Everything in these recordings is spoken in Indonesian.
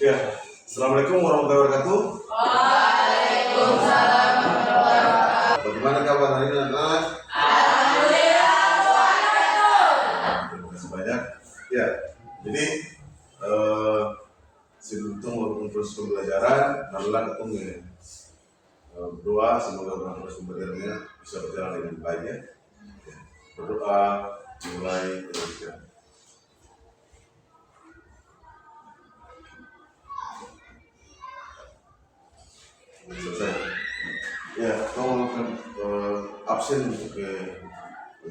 Ya, Assalamualaikum warahmatullahi wabarakatuh. Waalaikumsalam warahmatullahi wabarakatuh. Bagaimana kabar hari ini anak-anak? Alhamdulillah wabarakatuh. Terima kasih banyak. Ya, jadi sebelum walaupun proses pembelajaran, marilah kita berdoa semoga proses pembelajarannya bisa berjalan dengan baik ya. Berdoa mulai teruskan. Selesai. Ya, kamu akan absen untuk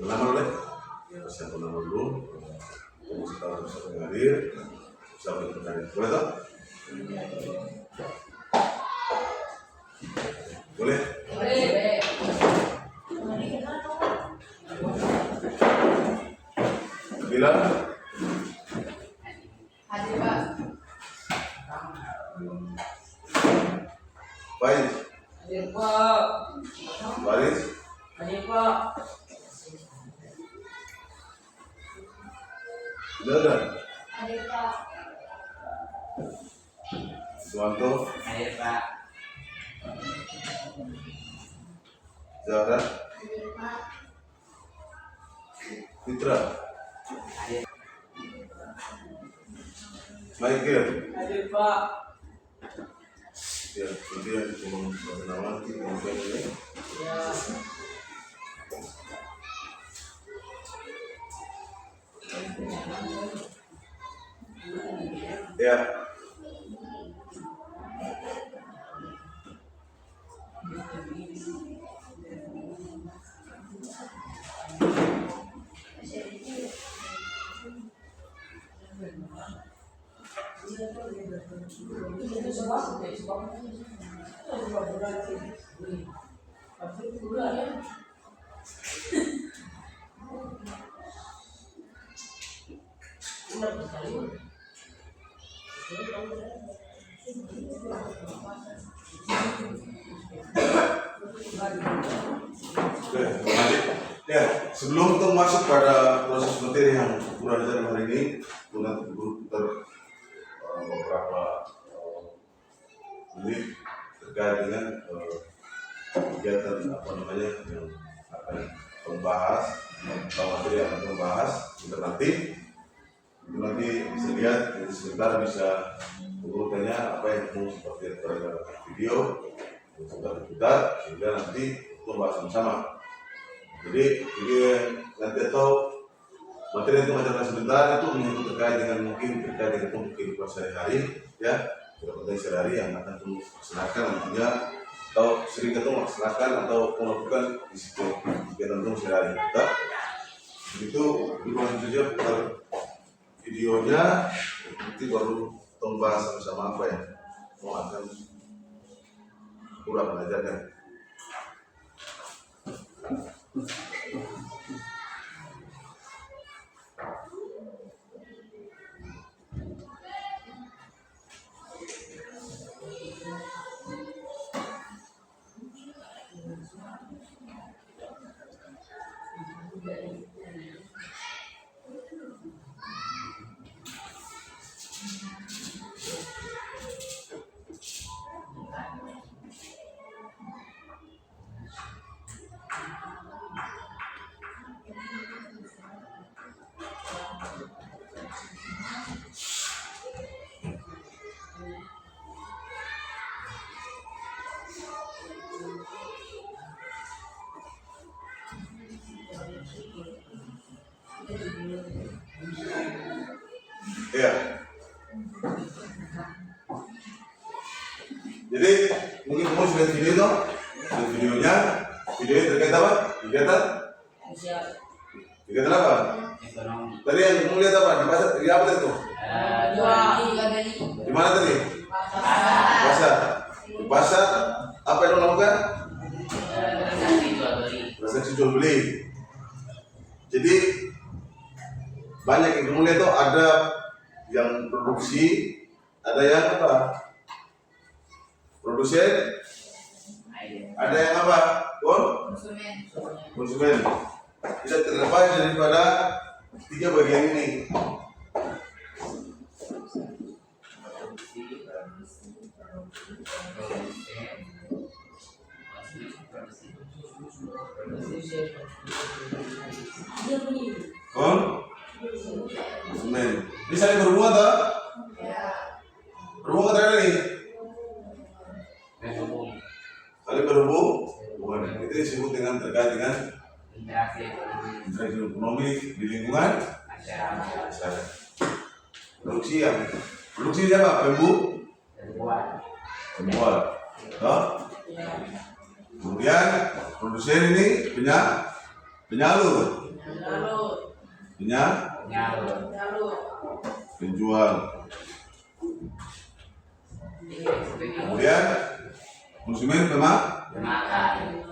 nama oleh siapa nama dulu. Kamu setelah bisa hadir, bisa berhadir. Boleh tak? Boleh? Boleh. Bila? Hadir Pak. Baik. Hadir Pak. Baris. Hadir Pak. Sudah. Hadir Pak. Suwanto. Hadir Pak. Zahra. Hadir Pak. Fitra. Hadir. Michael. Hadir Pak. Ya, kemudian cuma nama nanti kemudian ini. Ya. Ya. Oke, lanjut. Ya, sebelum kita masuk pada proses materi yang kurang dalam hari ini, kita putar beberapa menit terkait dengan kegiatan apa namanya yang akan membahas atau materi yang akan membahas nanti bisa lihat jadi sebentar bisa urutannya apa yang mau seperti pada video sudah diputar sehingga nanti membahas sama-sama. Jadi nanti atau materi yang kita sebentar itu menyangkut terkait dengan mungkin terkait dengan kehidupan sehari-hari ya, kehidupan sehari-hari yang akan dilaksanakan nantinya atau sering ketemu melaksanakan atau melakukan di situ kegiatan sehari-hari. Begitu dibuat saja putar videonya, nanti baru kita bahas sama-sama apa yang mau akan kurang belajarkan. Ya. Jadi mungkin kamu sudah video toh, videonya terkait apa? Kegiatan apa? Tadi yang kamu lihat apa? Di apa itu? Di mana tadi? Pasar. Di pasar apa yang melakukan? Transaksi jual beli. Jadi banyak yang kamu lihat tuh ada yang produksi, ada yang apa? Produsen, ada yang apa? Konsumen. Tidak terlepas daripada tiga bagian ini. Konsumen. Ini saling berhubungan tak? Berhubungan tak ini? Saling berhubungan. Itu disebut dengan terkait dengan interaksi ekonomi di lingkungan masyarakat. Produksi siapa? Pembuat. Kemudian produsen ini penyalur, penjual. Kemudian konsumen pemakai.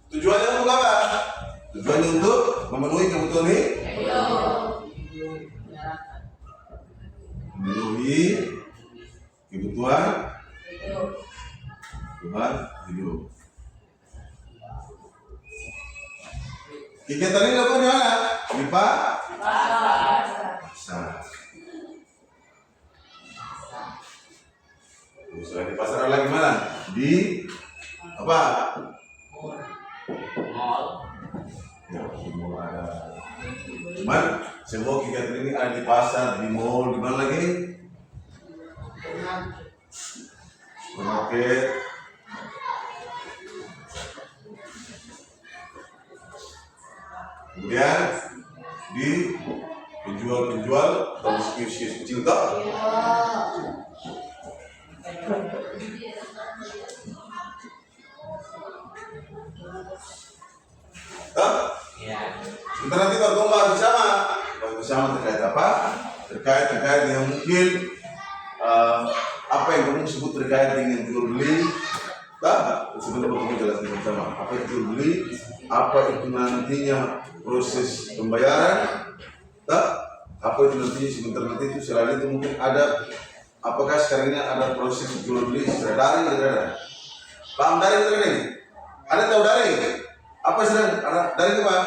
Tujuannya untuk apa? Tujuannya untuk memenuhi kebutuhan ini. Memenuhi kebutuhan hidup. Kegiatan ini dilakukan di mana? Di pasar. Selain di pasar ada lagi mana? Di apa? Mall. Ya, di mall ada. Cuman semua kegiatan ini ada di pasar, di mall, di mana lagi? Supermarket. Kemudian di penjual atau kios kecil tak? Kita nanti baru bahas bersama terkait apa? Terkait dengan mungkin apa yang kamu sebut terkait dengan jual beli. Sebenarnya kamu jelaskan bersama apa itu jual beli, apa itu nantinya proses pembayaran, apa itu nanti sebentar nanti itu selain itu mungkin ada. Apakah sekarang ini ada proses jual beli secara daring atau tidak? Paham daring atau ini? Ada tahu daring? Apa sedang ada daring itu Pak?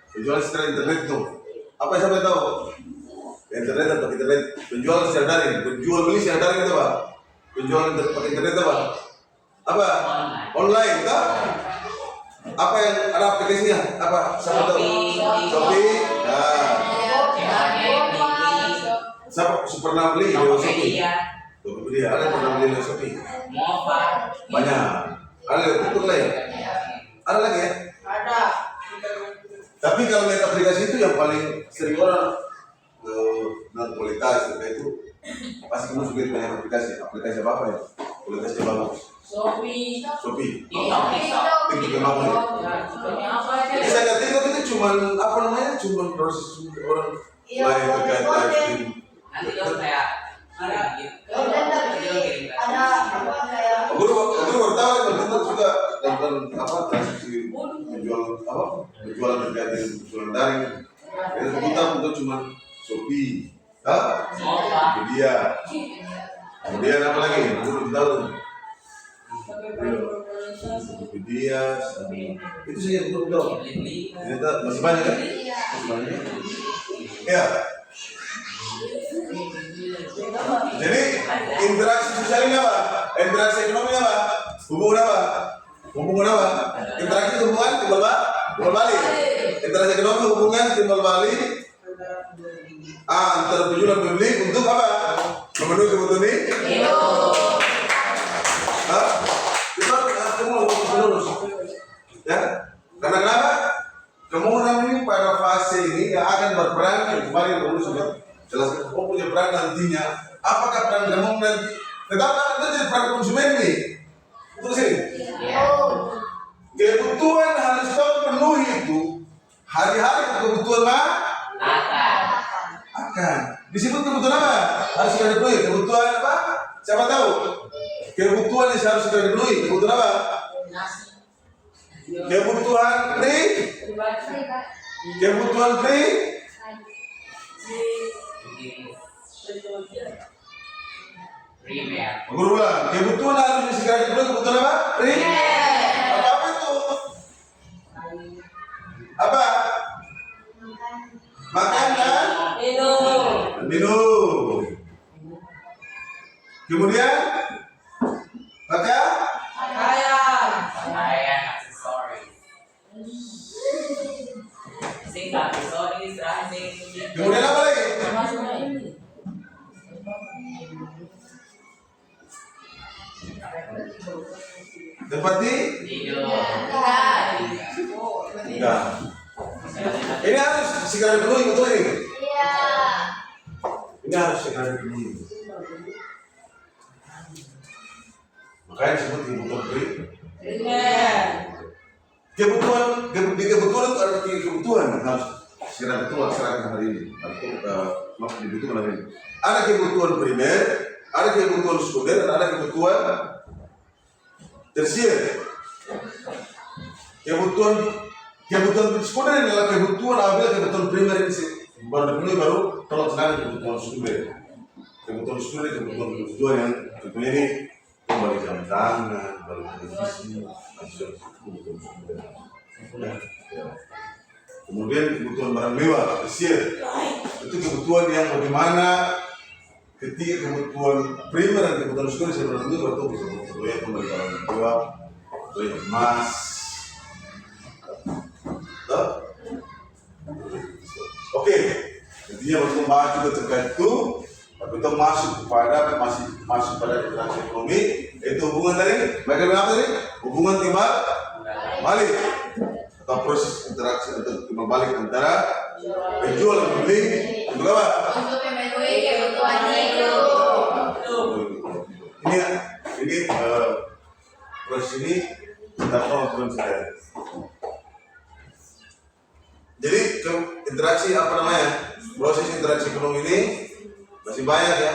Penjualan secara internet itu. Apa yang sampai tahu? Internet atau internet penjual secara daring, penjual beli secara daring itu Pak? Penjual pakai internet itu Pak? Apa? Online tak? Apa yang ada aplikasinya? Apa? Siapa tahu? Shopee. Siapa pernah beli di Shopee? Tokopedia. Ada yang pernah beli di Shopee? Banyak. Ada yang lain? Ada lagi ya? Ada. Tapi kalau lihat aplikasi itu yang paling sering orang dengan kualitas itu pasti kamu suka banyak aplikasi apa ya? Kualitasnya bagus. Shopee. TikTok yang bagus. Jadi saya lihat TikTok itu cuma proses orang lain terkait live stream. Nanti kalau kayak ada Guru baru tahu kan TikTok juga dalam transaksi penjualan terkait dengan penjualan daring. Itu kita untuk cuma Shopee, Tokopedia. Kemudian apa lagi? Guru tahu. Tokopedia, itu saja betul. Ternyata masih banyak kan? Masih banyak. Ya. Jadi interaksi sosial ini apa? Interaksi ekonomi apa? Hubungan apa? Interaksi hubungan timbal balik. Interaksi ekonomi hubungan timbal balik antara penjual dan pembeli untuk apa? Memenuhi kebutuhan ini. Kita lurus. Ya, karena kenapa? Kemudian ini pada fase ini yang akan berperan kembali dulu sudah jelaskan. Punya peran nantinya. Apakah peran kamu nanti? Tetap akan jadi peran konsumen ini. Betul sih? Kebutuhan harus terpenuhi itu hari-hari kebutuhan akan disebut kebutuhan apa? Harus sudah dipenuhi. Kebutuhan apa? Siapa tahu? Kebutuhan yang harus sudah dipenuhi. Kebutuhan apa? Kebutuhan Guru ulang. Kebutuhan harus segera dipenuhi. Kebutuhan apa? Apa itu? Apa? Makan minum. Kemudian pakaian Pakaian aksesoris. Singkat aksesoris, ranting. kemudian apa lagi? Tempat Tidur. Nah, ini harus segera dipenuhi, betul ini? Iya. Ini harus segera dipenuhi. Makanya disebut kebutuhan kebutuhan itu ada tiga kebutuhan yang harus segera dilaksanakan hari ini atau masih dibutuhkan hari ini. Ada kebutuhan primer, ada kebutuhan sekunder, dan ada kebutuhan tersier. Kebutuhan sekunder adalah kebutuhan apabila kebutuhan primer ini baru dipenuhi baru terlaksana kebutuhan sekunder. Kebutuhan sekunder kebutuhan yang tentunya ini kembali jam tangan, kembali televisi, kebutuhan sekunder. Kemudian kebutuhan barang mewah, tersier. Itu kebutuhan yang bagaimana ketika kebutuhan primer dan kebutuhan sekunder sebenarnya itu baru bisa berkumpul kembali barang mewah, emas. Oke, intinya waktu membahas juga terkait itu, tapi kita masuk pada interaksi ekonomi, itu hubungan dari bagaimana tadi? Hubungan timbal balik atau proses interaksi atau timbal balik antara penjual dan pembeli untuk apa? Untuk memenuhi kebutuhan hidup. Ini proses ini kita tahu saya. Jadi interaksi apa namanya? Proses interaksi ekonomi ini masih banyak ya.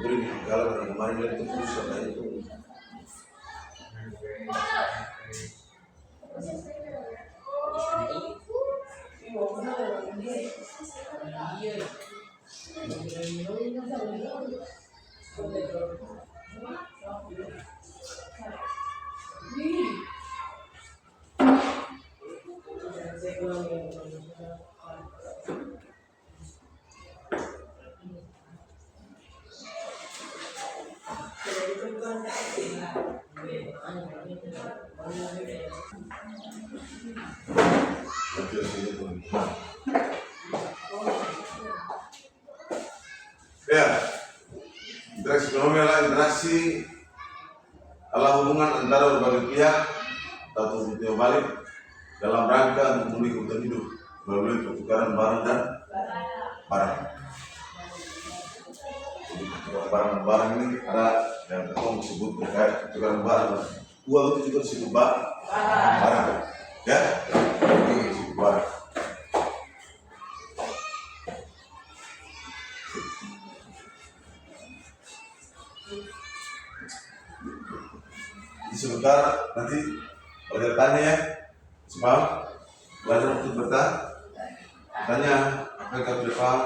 Beri kalau kemarin itu pusat itu. Ya, interaksi ekonomi adalah interaksi adalah hubungan antara berbagai pihak atau timbal balik dalam rangka untuk memenuhi kebutuhan hidup melalui pertukaran barang dan barang. Jadi barang ini ada yang kita disebut terkait pertukaran barang. Uang itu juga disebut barang, ya, ini disebut barang. Sebentar nanti belajar tanya ya, semua belajar untuk bertanya apakah sudah paham.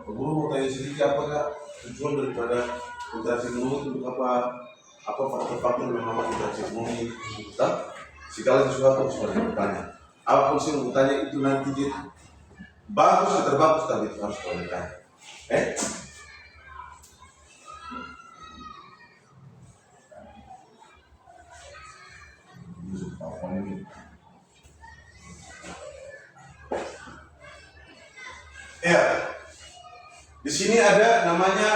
Guru mau tanya sedikit apakah tujuan daripada interaksi ekonomi untuk apa faktor-faktor yang memang interaksi ekonomi kita segala sesuatu harus bertanya. Apapun sih mau tanya itu nanti dia bagus atau terbagus tapi itu harus bertanya. Ya, di sini ada namanya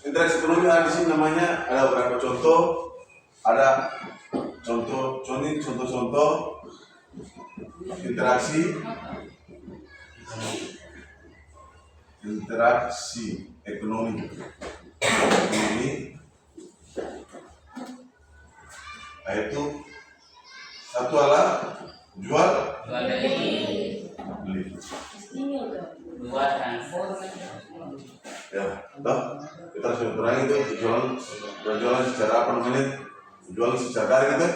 interaksi ekonomi. Di sini namanya ada beberapa contoh. Ada contoh interaksi ekonomi. Yaitu satu adalah jual beli. Dua transfer. Ya, kita sudah terang itu jualan secara apa namanya? Jualan secara daring itu.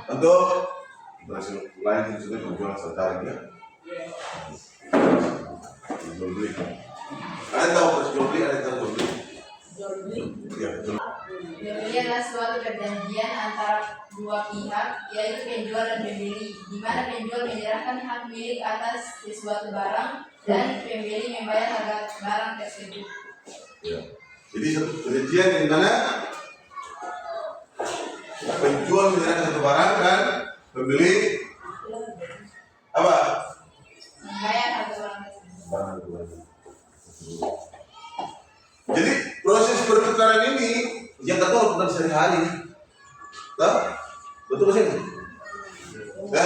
Untuk interaksi lain itu juga jualan secara daring ya. Jual beli. Ada tahu jual beli? Ada tahu jual beli? Ya, jual. Jual beli adalah suatu perjanjian antara dua pihak, yaitu penjual dan pembeli, di mana penjual menyerahkan hak milik atas sesuatu barang dan pembeli membayar harga barang tersebut. Ya. Jadi satu perjanjian di mana penjual menyerahkan satu barang dan pembeli apa? Membayar harga barang tersebut. Barang itu. Jadi proses pertukaran ini yang kata bukan sehari-hari, tak? Betul sih? Ya,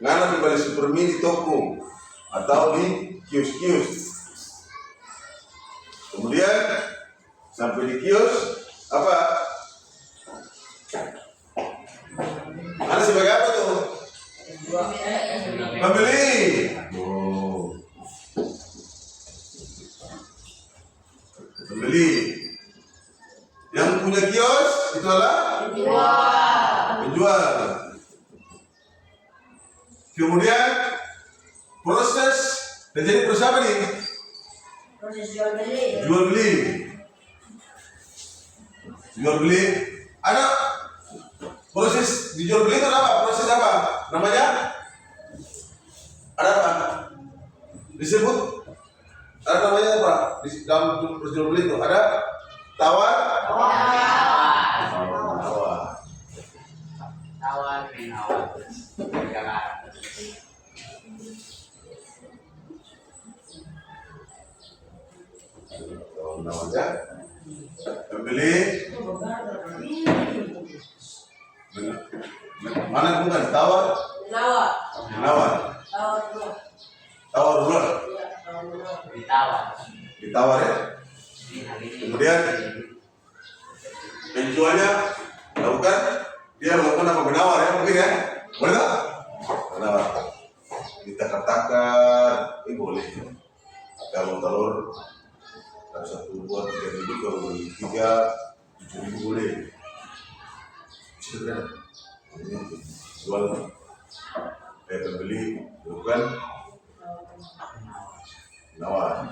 nggak di balik supermi di toko atau di kios-kios. Kemudian sampai di kios apa? Ada sebagai apa tuh? Pembeli. Oh. Pembeli. Yang punya kios itu adalah penjual. Kemudian proses terjadi proses apa nih? Proses jual beli. Jual beli. Jual beli. Ada proses di jual beli itu apa? Proses apa? Namanya? Ada apa? Disebut? Ada namanya apa? Di dalam proses jual beli itu ada tawar. Tawar menawar. Jangan. Namanya pembeli. Mana bukan tawar? Menawar. Tawar dulu. Ditawar. Ditawar ya. Kemudian penjualnya lakukan, dia melakukan apa? Menawar ya, mungkin ya, boleh tak? Menawar, ditakar-takar, boleh. Kalau telur, kalau 1, 2, 3 ribu, kalau beli 3, 7 ribu boleh. Bisa kan? Jual, pembeli lakukan menawar.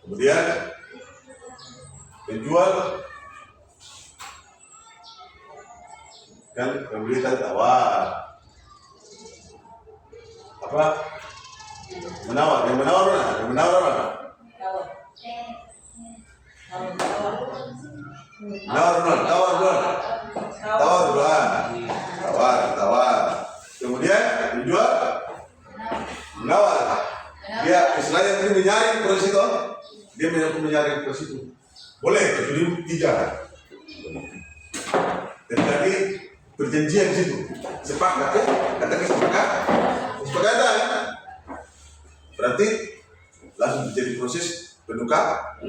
Kemudian penjual kan pembeli tadi tawar apa? Menawar. Yang menawar mana? Yang menawar mana? Menawar duluan, tawar duluan. Tawar duluan. Tawar. Kemudian penjual menawar. Dia istilahnya ini menyaring proses itu. Dia menyaring proses itu. Boleh, kecuali 3. Terjadi perjanjian di situ. Sepakat ya? Katakan sepakat. Kesepakatan. Berarti langsung terjadi proses penukaran.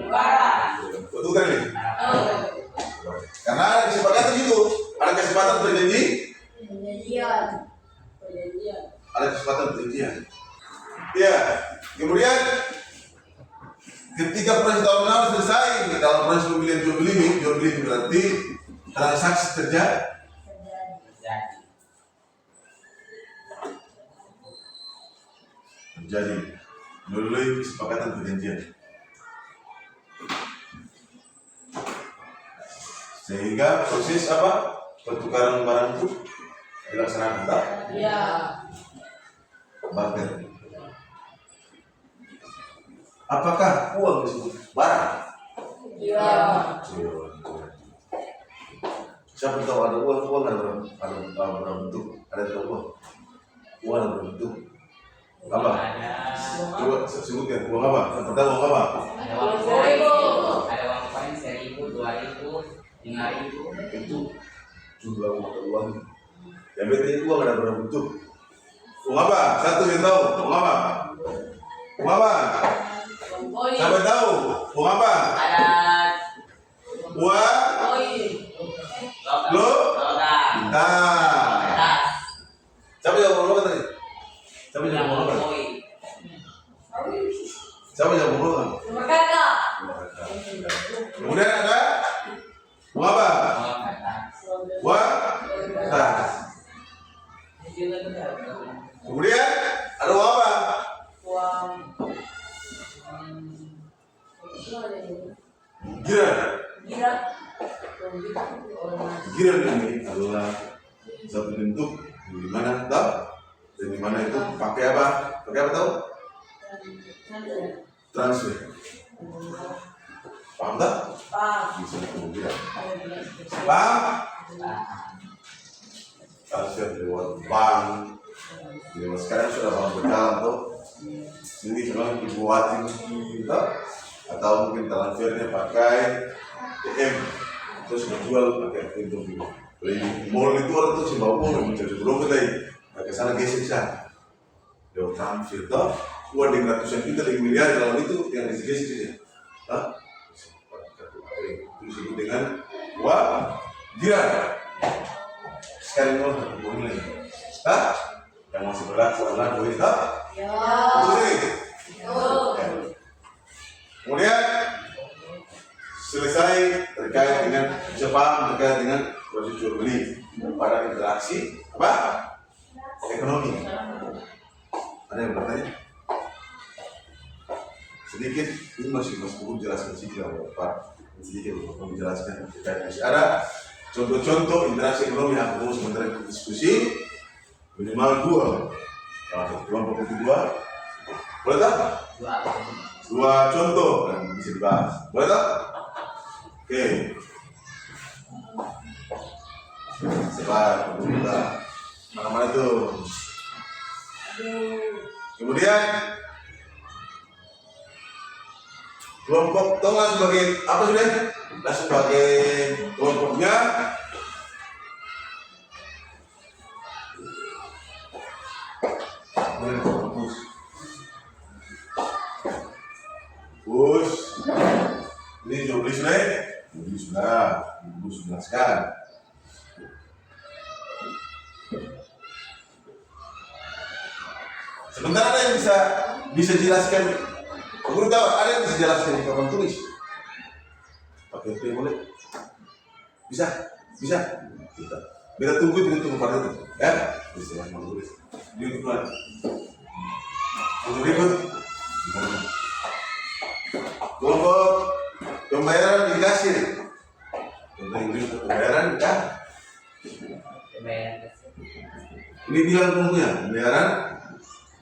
Betul kan ini? Karena ada kesepakatan itu. Ada kesempatan perjanjian. Ada kesempatan perjanjian. Ya, kemudian ketika proses tawar menawar selesai dalam proses pembelian jual beli berarti transaksi terjadi. Melalui kesepakatan perjanjian. Sehingga proses apa? Pertukaran barang itu dilaksanakan, tak? Iya. Barter. Apakah uang disebut barang? Iya. Siapa tahu ada uang ada berapa bentuk? Ada tahu uang? Uang ada berapa bentuk? Apa? Coba sebutkan uang apa? Yang pertama uang apa? Ada uang koin, ada uang koin 1.000, 2.000, 5.000. Itu jumlah uang. Yang berarti uang ada berapa bentuk? Uang apa? Satu yang tahu. Uang apa? Uang apa? Siapa tahu? Uang apa? Ada Uang? Lo? logam. Nah. Kertas. Siapa yang uang apa tadi? Siapa yang uang apa? Koin. Siapa yang uang apa? Kemudian ada uang apa? Uang kertas. Uang kertas. Kemudian ada uang apa? Gira. Giran ini adalah satu bentuk di mana tahu? Dan di mana itu pakai apa? Pakai apa tahu? Transfer. Paham tak? Bisa kemudian. Paham? Transfer lewat bank. Lewat sekarang sudah bank berjalan tuh. Ini cuma dibuatin gitu. Atau mungkin transfernya pakai ATM. Terus menjual pakai pintu gitu. Di mall itu orang tuh bawa uang mencari belum kita pakai sana gesek sana. Lewat transfer tuh uang dengan ratusan juta dengan miliar dalam itu yang gesek saja. Itu disebut dengan uang giran. Sekarang mau mulai. Yang masih berlaku adalah duit kemudian selesai terkait dengan Jepang, terkait dengan proses jual beli pada interaksi apa ekonomi. Ada yang bertanya? Sedikit ini masih perlu jelaskan sedikit Pak. Sedikit untuk menjelaskan terkait masih ada contoh-contoh interaksi ekonomi yang perlu sementara diskusi minimal dua. Kelompok kedua boleh tak? Dua contoh yang bisa dibahas. Boleh tak? Oke. Sebar, mana itu? Kemudian kelompok tengah sebagai apa sudah? Nah, sebagai kelompoknya Bus, ini jual beli sudah, beli sudah sekarang. Sebentar ada yang bisa jelaskan. Guru tahu ada yang bisa jelaskan di papan tulis. Pakai P boleh? Bisa. Kita tunggu pada itu, ya. Bisa tulis. Di depan. Untuk berikut. Kelompok pembayaran di kasir. Contoh pembayaran kan? Ini bilang kelompoknya pembayaran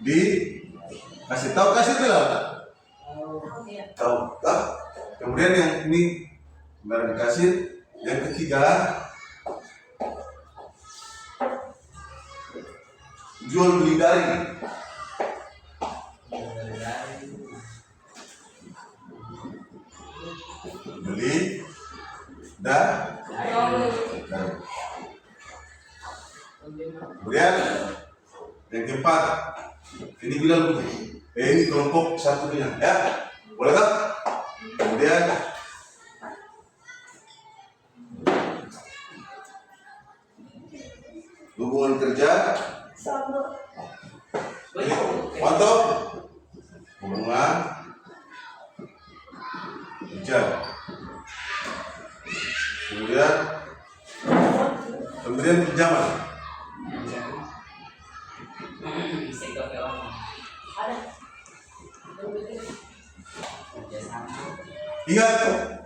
di kasir. Tahu kasir tidak? Tahu. Kemudian yang ini pembayaran di kasir. Yang ketiga jual beli daring. Beli dan kemudian yang keempat ini bilang ini kelompok satunya ya boleh tak? Kemudian hubungan kerja mantap hubungan kerja. Kemudian pinjaman. Ingat,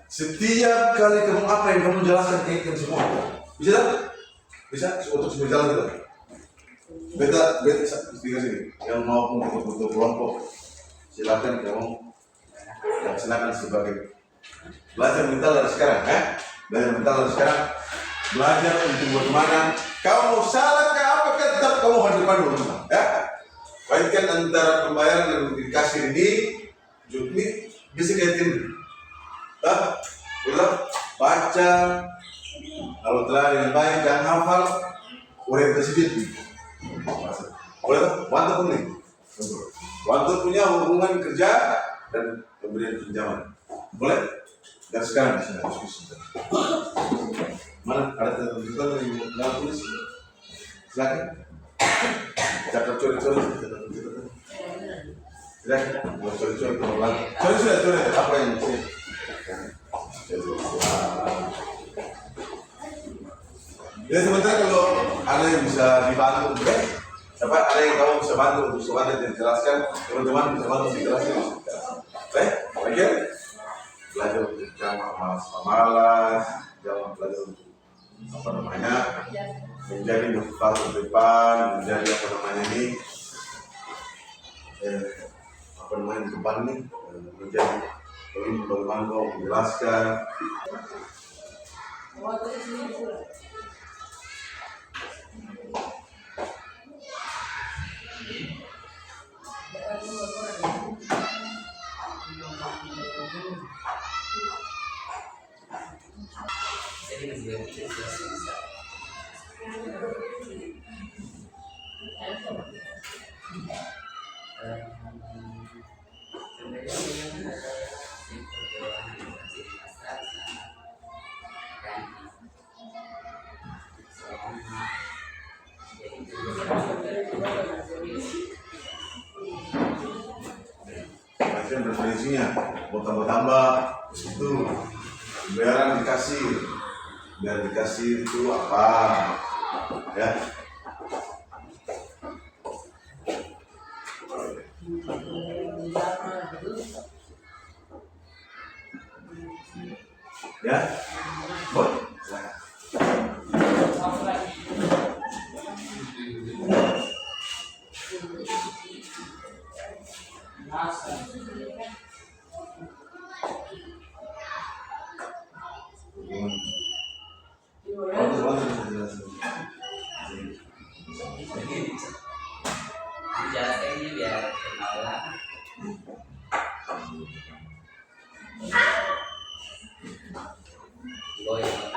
setiap kali kamu apa yang kamu jelaskan kaitkan semua. Bisa tak? Bisa untuk berjalan kita. Beta sini. Yang mau untuk kelompok, silakan kamu laksanakan sebagai belajar mental dari sekarang, ya. Belajar mental dari sekarang. Belajar untuk bagaimana kamu salah ke apa tetap kamu hadapkan dulu, ya. Baikkan antara pembayaran dan kasir ini, jutmi bisa kaitin, baca, kalau telah dengan baik dan hafal orientasi diri. Boleh tak? Mantap nih. Mantap punya hubungan kerja dan pemberian pinjaman. Boleh? Dan sekarang di sini diskusi. Mana ada tuntutan yang mau tulis? Silakan. Catat curi-curi. Silakan. Buat curi-curi kemudian. Curi apa yang sih? Ya sebentar kalau ada yang bisa dibantu, siapa ada yang kamu bisa bantu untuk semuanya dijelaskan, teman-teman bisa bantu dijelaskan. Baik, belajar bersama. malas, jangan belajar untuk apa namanya menjadi motivator depan, menjadi apa namanya ini apa namanya depan nih menjadi bagaimana kau menjelaskan. Jadi masih berpikir susah. Macam definisinya, mau tambah-tambah itu biaran dikasih, biar dikasih itu apa, ya? Ya, boleh. Dijelaskan ini biar kenal lah. Goyang.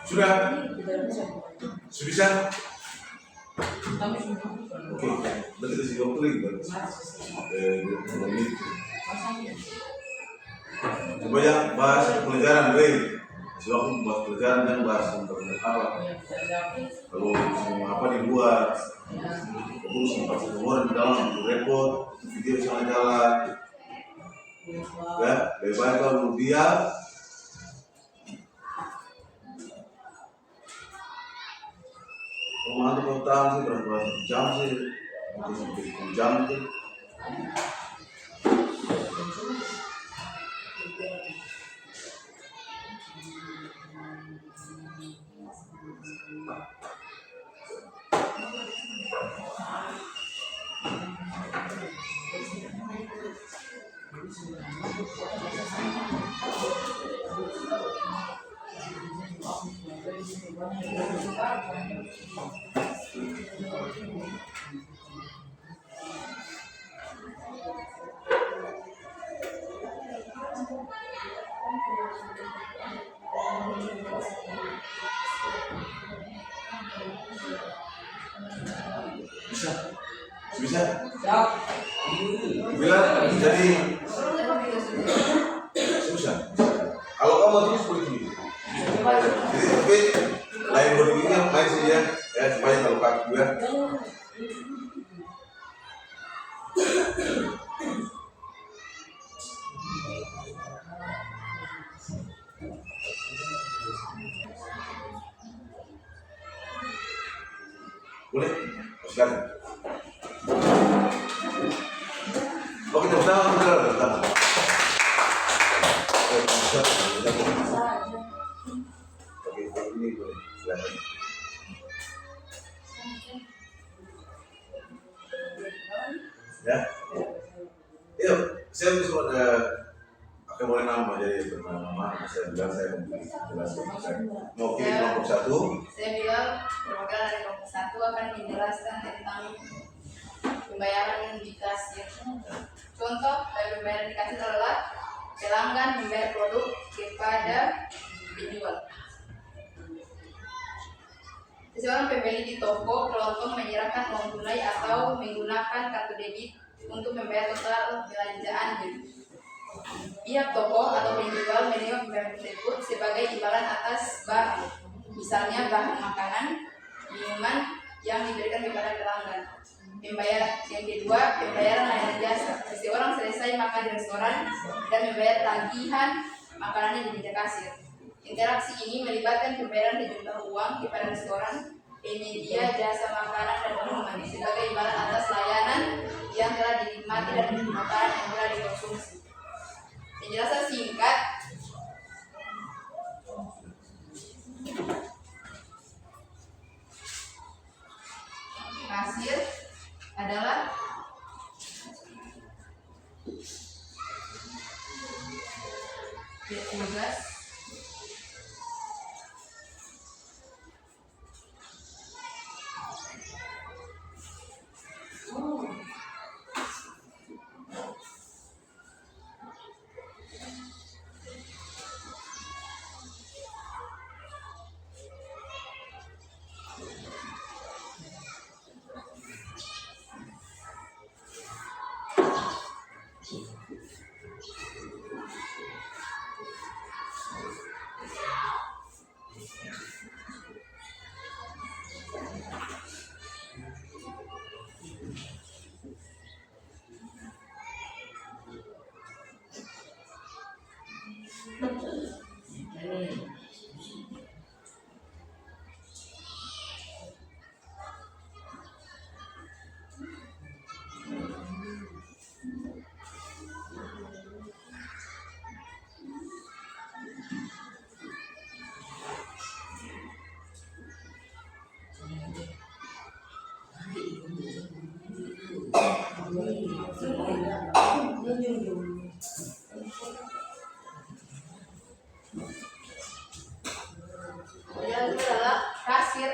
Sudah? Sudah bisa? Oke, berarti kasih waktu lagi bagus. 20 menit. Coba ya bahas pelajaran deh. Kasih waktu buat pelajaran dan bahas tentang apa. Kalau semua apa dibuat, terus sempat semua di dalam repot, video sama jalan. Ya, lebih baik kalau dia Kalau mau tahu sih berapa jam sih, mungkin sampai jam tuh. Bisa, bisa. Bilang jadi susah. Kalau kamu terus begini, jadi tapi lain begini main saja ya supaya kalau kaku ya. Boleh? Silakan. Oh, kita pertama. Oke, ini boleh. Silakan. Ya. Yuk, saya bisa akan boleh nama jadi nama saya bilang saya menjelaskan. Oke, kelompok 1. Saya bilang perwakilan dari kelompok 1 akan menjelaskan tentang pembayaran di kasir. Contoh dari pembayaran di kasir adalah pelanggan membayar produk kepada penjual. Seseorang pembeli di toko kelontong menyerahkan uang tunai atau menggunakan kartu debit untuk membayar total belanjaan. Pihak toko atau penjual menerima pembayaran tersebut sebagai imbalan atas barang, misalnya bahan makanan, minuman yang diberikan kepada pelanggan. Yang kedua, pembayaran layanan jasa. Seseorang selesai makan di restoran dan membayar tagihan makanannya di meja kasir. Interaksi ini melibatkan pembayaran sejumlah uang kepada restoran, penyedia jasa makanan dan minuman sebagai imbalan atas layanan yang telah dinikmati dan makanan yang telah dikonsumsi. Penjelasan singkat. Kasir adalah petugas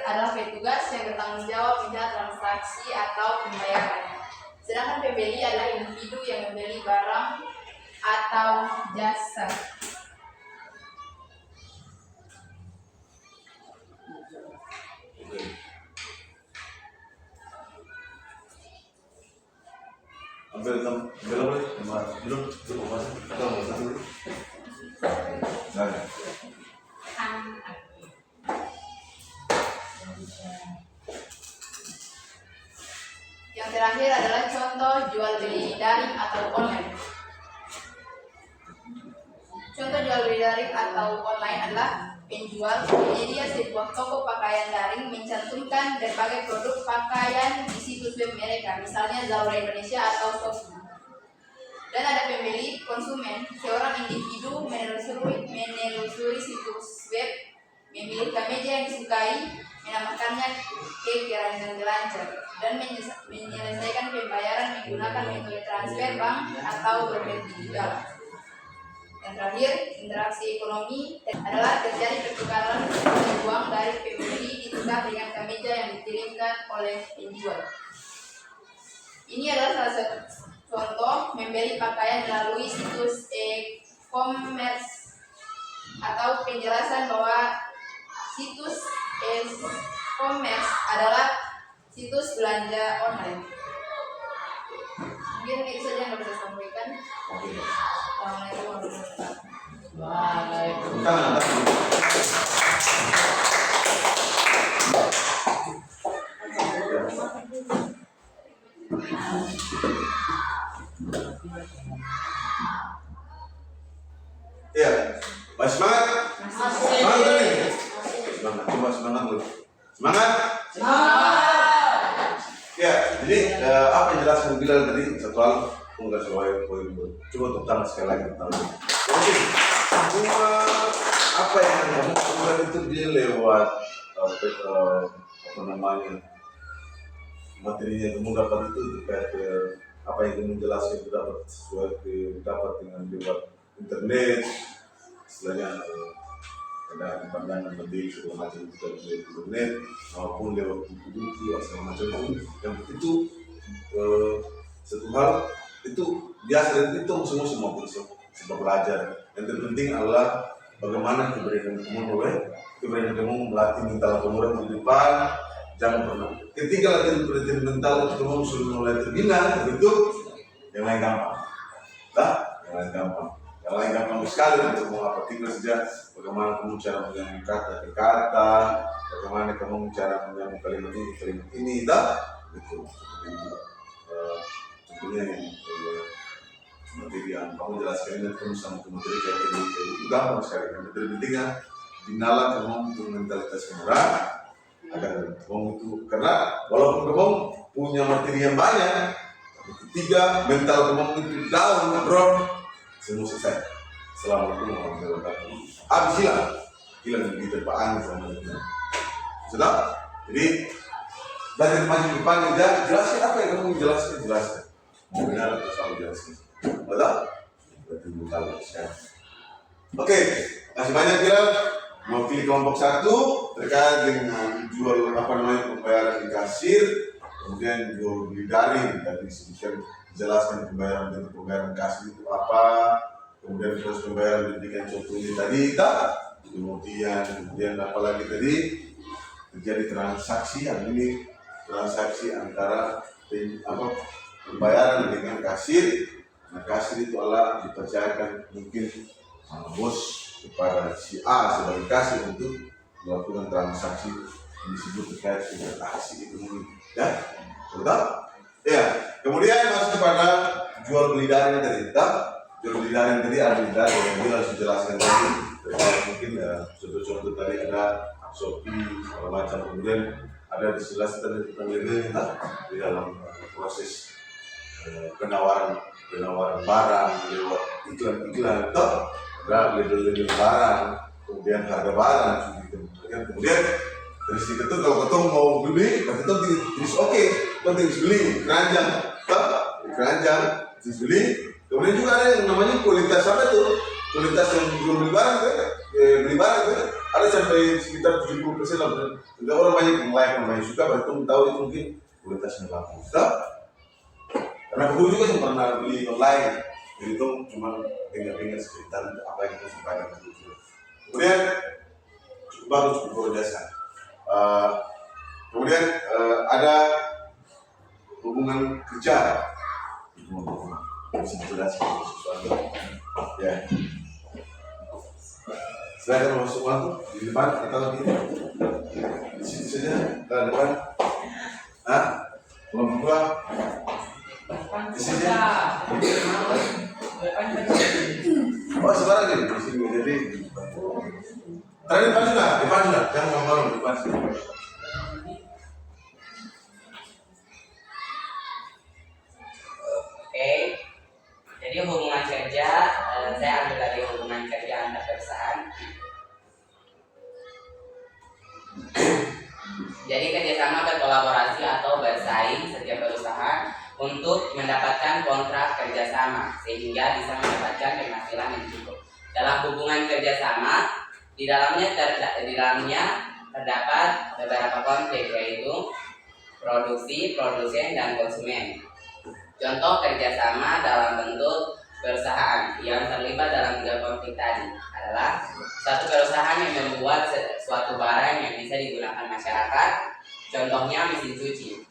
adalah petugas yang bertanggung jawab melihat transaksi atau pembayarannya. Sedangkan pembeli adalah individu yang membeli barang atau jasa. Ambil boleh, duduk dulu. Nah. Yang terakhir adalah contoh jual beli daring atau online. Contoh jual beli daring atau online adalah penjual menyedia sebuah toko pakaian daring mencantumkan berbagai produk pakaian di situs web mereka, misalnya Zalora Indonesia atau Shopee. Dan ada pembeli konsumen, seorang individu menelusuri situs web, memilih kemeja yang disukai, menambahkannya ke keranjang lancar, dan menyelesaikan pembayaran menggunakan metode transfer bank atau dompet digital. Yang terakhir, interaksi ekonomi adalah terjadi pertukaran uang dari pembeli ditukar dengan kemeja yang dikirimkan oleh penjual. Ini adalah salah satu contoh membeli pakaian melalui situs e-commerce atau penjelasan bahwa situs e-commerce adalah situs belanja online. Mungkin itu saja yang bisa saya sampaikan. Assalamualaikum warahmatullahi wabarakatuh. Ya, masih semangat? Semangat nih. Semangat, coba semangat dulu. Semangat. apa yang jelaskan bilang tadi satu hal enggak sesuai poin coba tentang sekali lagi tentang oke semua apa yang kamu lakukan itu dia lewat apa namanya materinya yang kamu dapat itu terkait apa yang kamu jelaskan itu dapat sesuai dapat dengan lewat internet istilahnya ada pandangan lebih segala macam dari internet maupun lewat buku-buku segala macam yang itu satu hal itu biasa dan itu semua sebuah belajar yang terpenting adalah bagaimana keberanian kamu melatih mental kamu di depan jangan pernah ketika latihan mental kamu sudah mulai terbina bentuk yang lain gampang yang lain gampang sekali untuk mengapatiknya saja bagaimana kamu cara menyambung kata ke kata bagaimana kamu cara menyambung kalimat ini itu tentunya yang materi yang kamu jelaskan dan kamu sama materi kayak itu gampang sekali yang pentingnya dinalar kamu untuk mentalitas kamu agar kamu itu karena walaupun kamu punya materi yang banyak ketiga mental kamu itu down drop semua selesai selama itu mau habis hilang di terpaan sama itu sudah jadi dari maju depan jelaskan apa yang kamu jelaskan benar atau salah jelaskan betul berarti mental sekarang oke kasih banyak Bilal mewakili kelompok 1 terkait dengan jual apa namanya pembayaran di kasir kemudian jual beli daring tadi disebutkan jelaskan pembayaran kasir itu apa kemudian proses pembayaran diberikan contoh ini tadi kemudian apalagi tadi terjadi transaksi yang ini transaksi antara pembayaran dengan kasir nah kasir itu adalah dipercayakan mungkin sama bos kepada si A sebagai kasir untuk melakukan transaksi yang disebut terkait dengan aksi ekonomi ya betul ya kemudian masuk kepada jual beli daring tadi jual beli daring tadi ada yang bilang harus dijelaskan tadi terkait mungkin ya contoh-contoh tadi ada Shopee segala macam kemudian ada dijelaskan tentang di dalam proses penawaran barang lewat iklan ada label barang kemudian harga barang kemudian dari situ kalau ketemu mau beli ketemu terus oke terus beli keranjang terus beli kemudian juga ada yang namanya kualitas apa itu kualitas yang jual beli barang ada sampai sekitar 70% lah sudah orang banyak yang banyak suka berarti tahu itu mungkin kualitasnya bagus karena aku juga yang pernah beli online jadi itu cuma dengar sekitar apa yang kita suka kemudian cukup bagus cukup luar biasa kemudian ada hubungan kerja bisa dijelaskan sesuatu ya silakan masuk waktu di depan atau di sini saja ke depan kelompok dua di sini oh sekarang ini di sini jadi tadi depan sudah jangan ngomong depan sini. Oke, jadi hubungan kerja saya ambil dari hubungan kerja antar perusahaan. Jadi kerjasama berkolaborasi atau bersaing setiap perusahaan untuk mendapatkan kontrak kerjasama sehingga bisa mendapatkan penghasilan yang cukup. Dalam hubungan kerjasama di dalamnya terdapat beberapa konflik yaitu produksi, produsen, dan konsumen. Contoh kerjasama dalam bentuk perusahaan yang terlibat dalam 3 konflik tadi adalah satu perusahaan yang membuat suatu barang yang bisa digunakan masyarakat. Contohnya mesin cuci.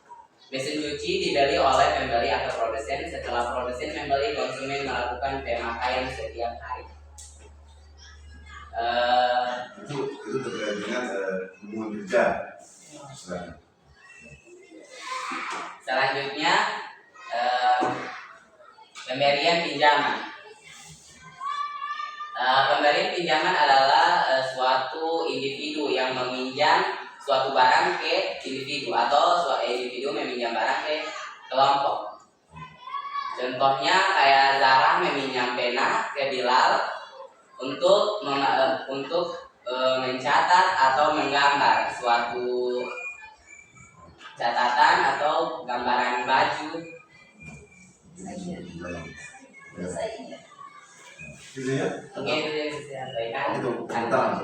Mesin cuci dibeli oleh pembeli atau produsen. Setelah produsen membeli, konsumen melakukan pemakaian setiap hari. Itu terkait dengan hubungan kerja. Selanjutnya pemberian pinjaman. Pemberian pinjaman adalah suatu individu yang meminjam suatu barang ke individu atau suatu individu meminjam barang ke kelompok. Contohnya kayak Zara meminjam pena ke Bilal untuk mencatat atau menggambar suatu catatan atau gambaran baju. Gitu ya? Oke, itu yang saya sampaikan. Itu tentang.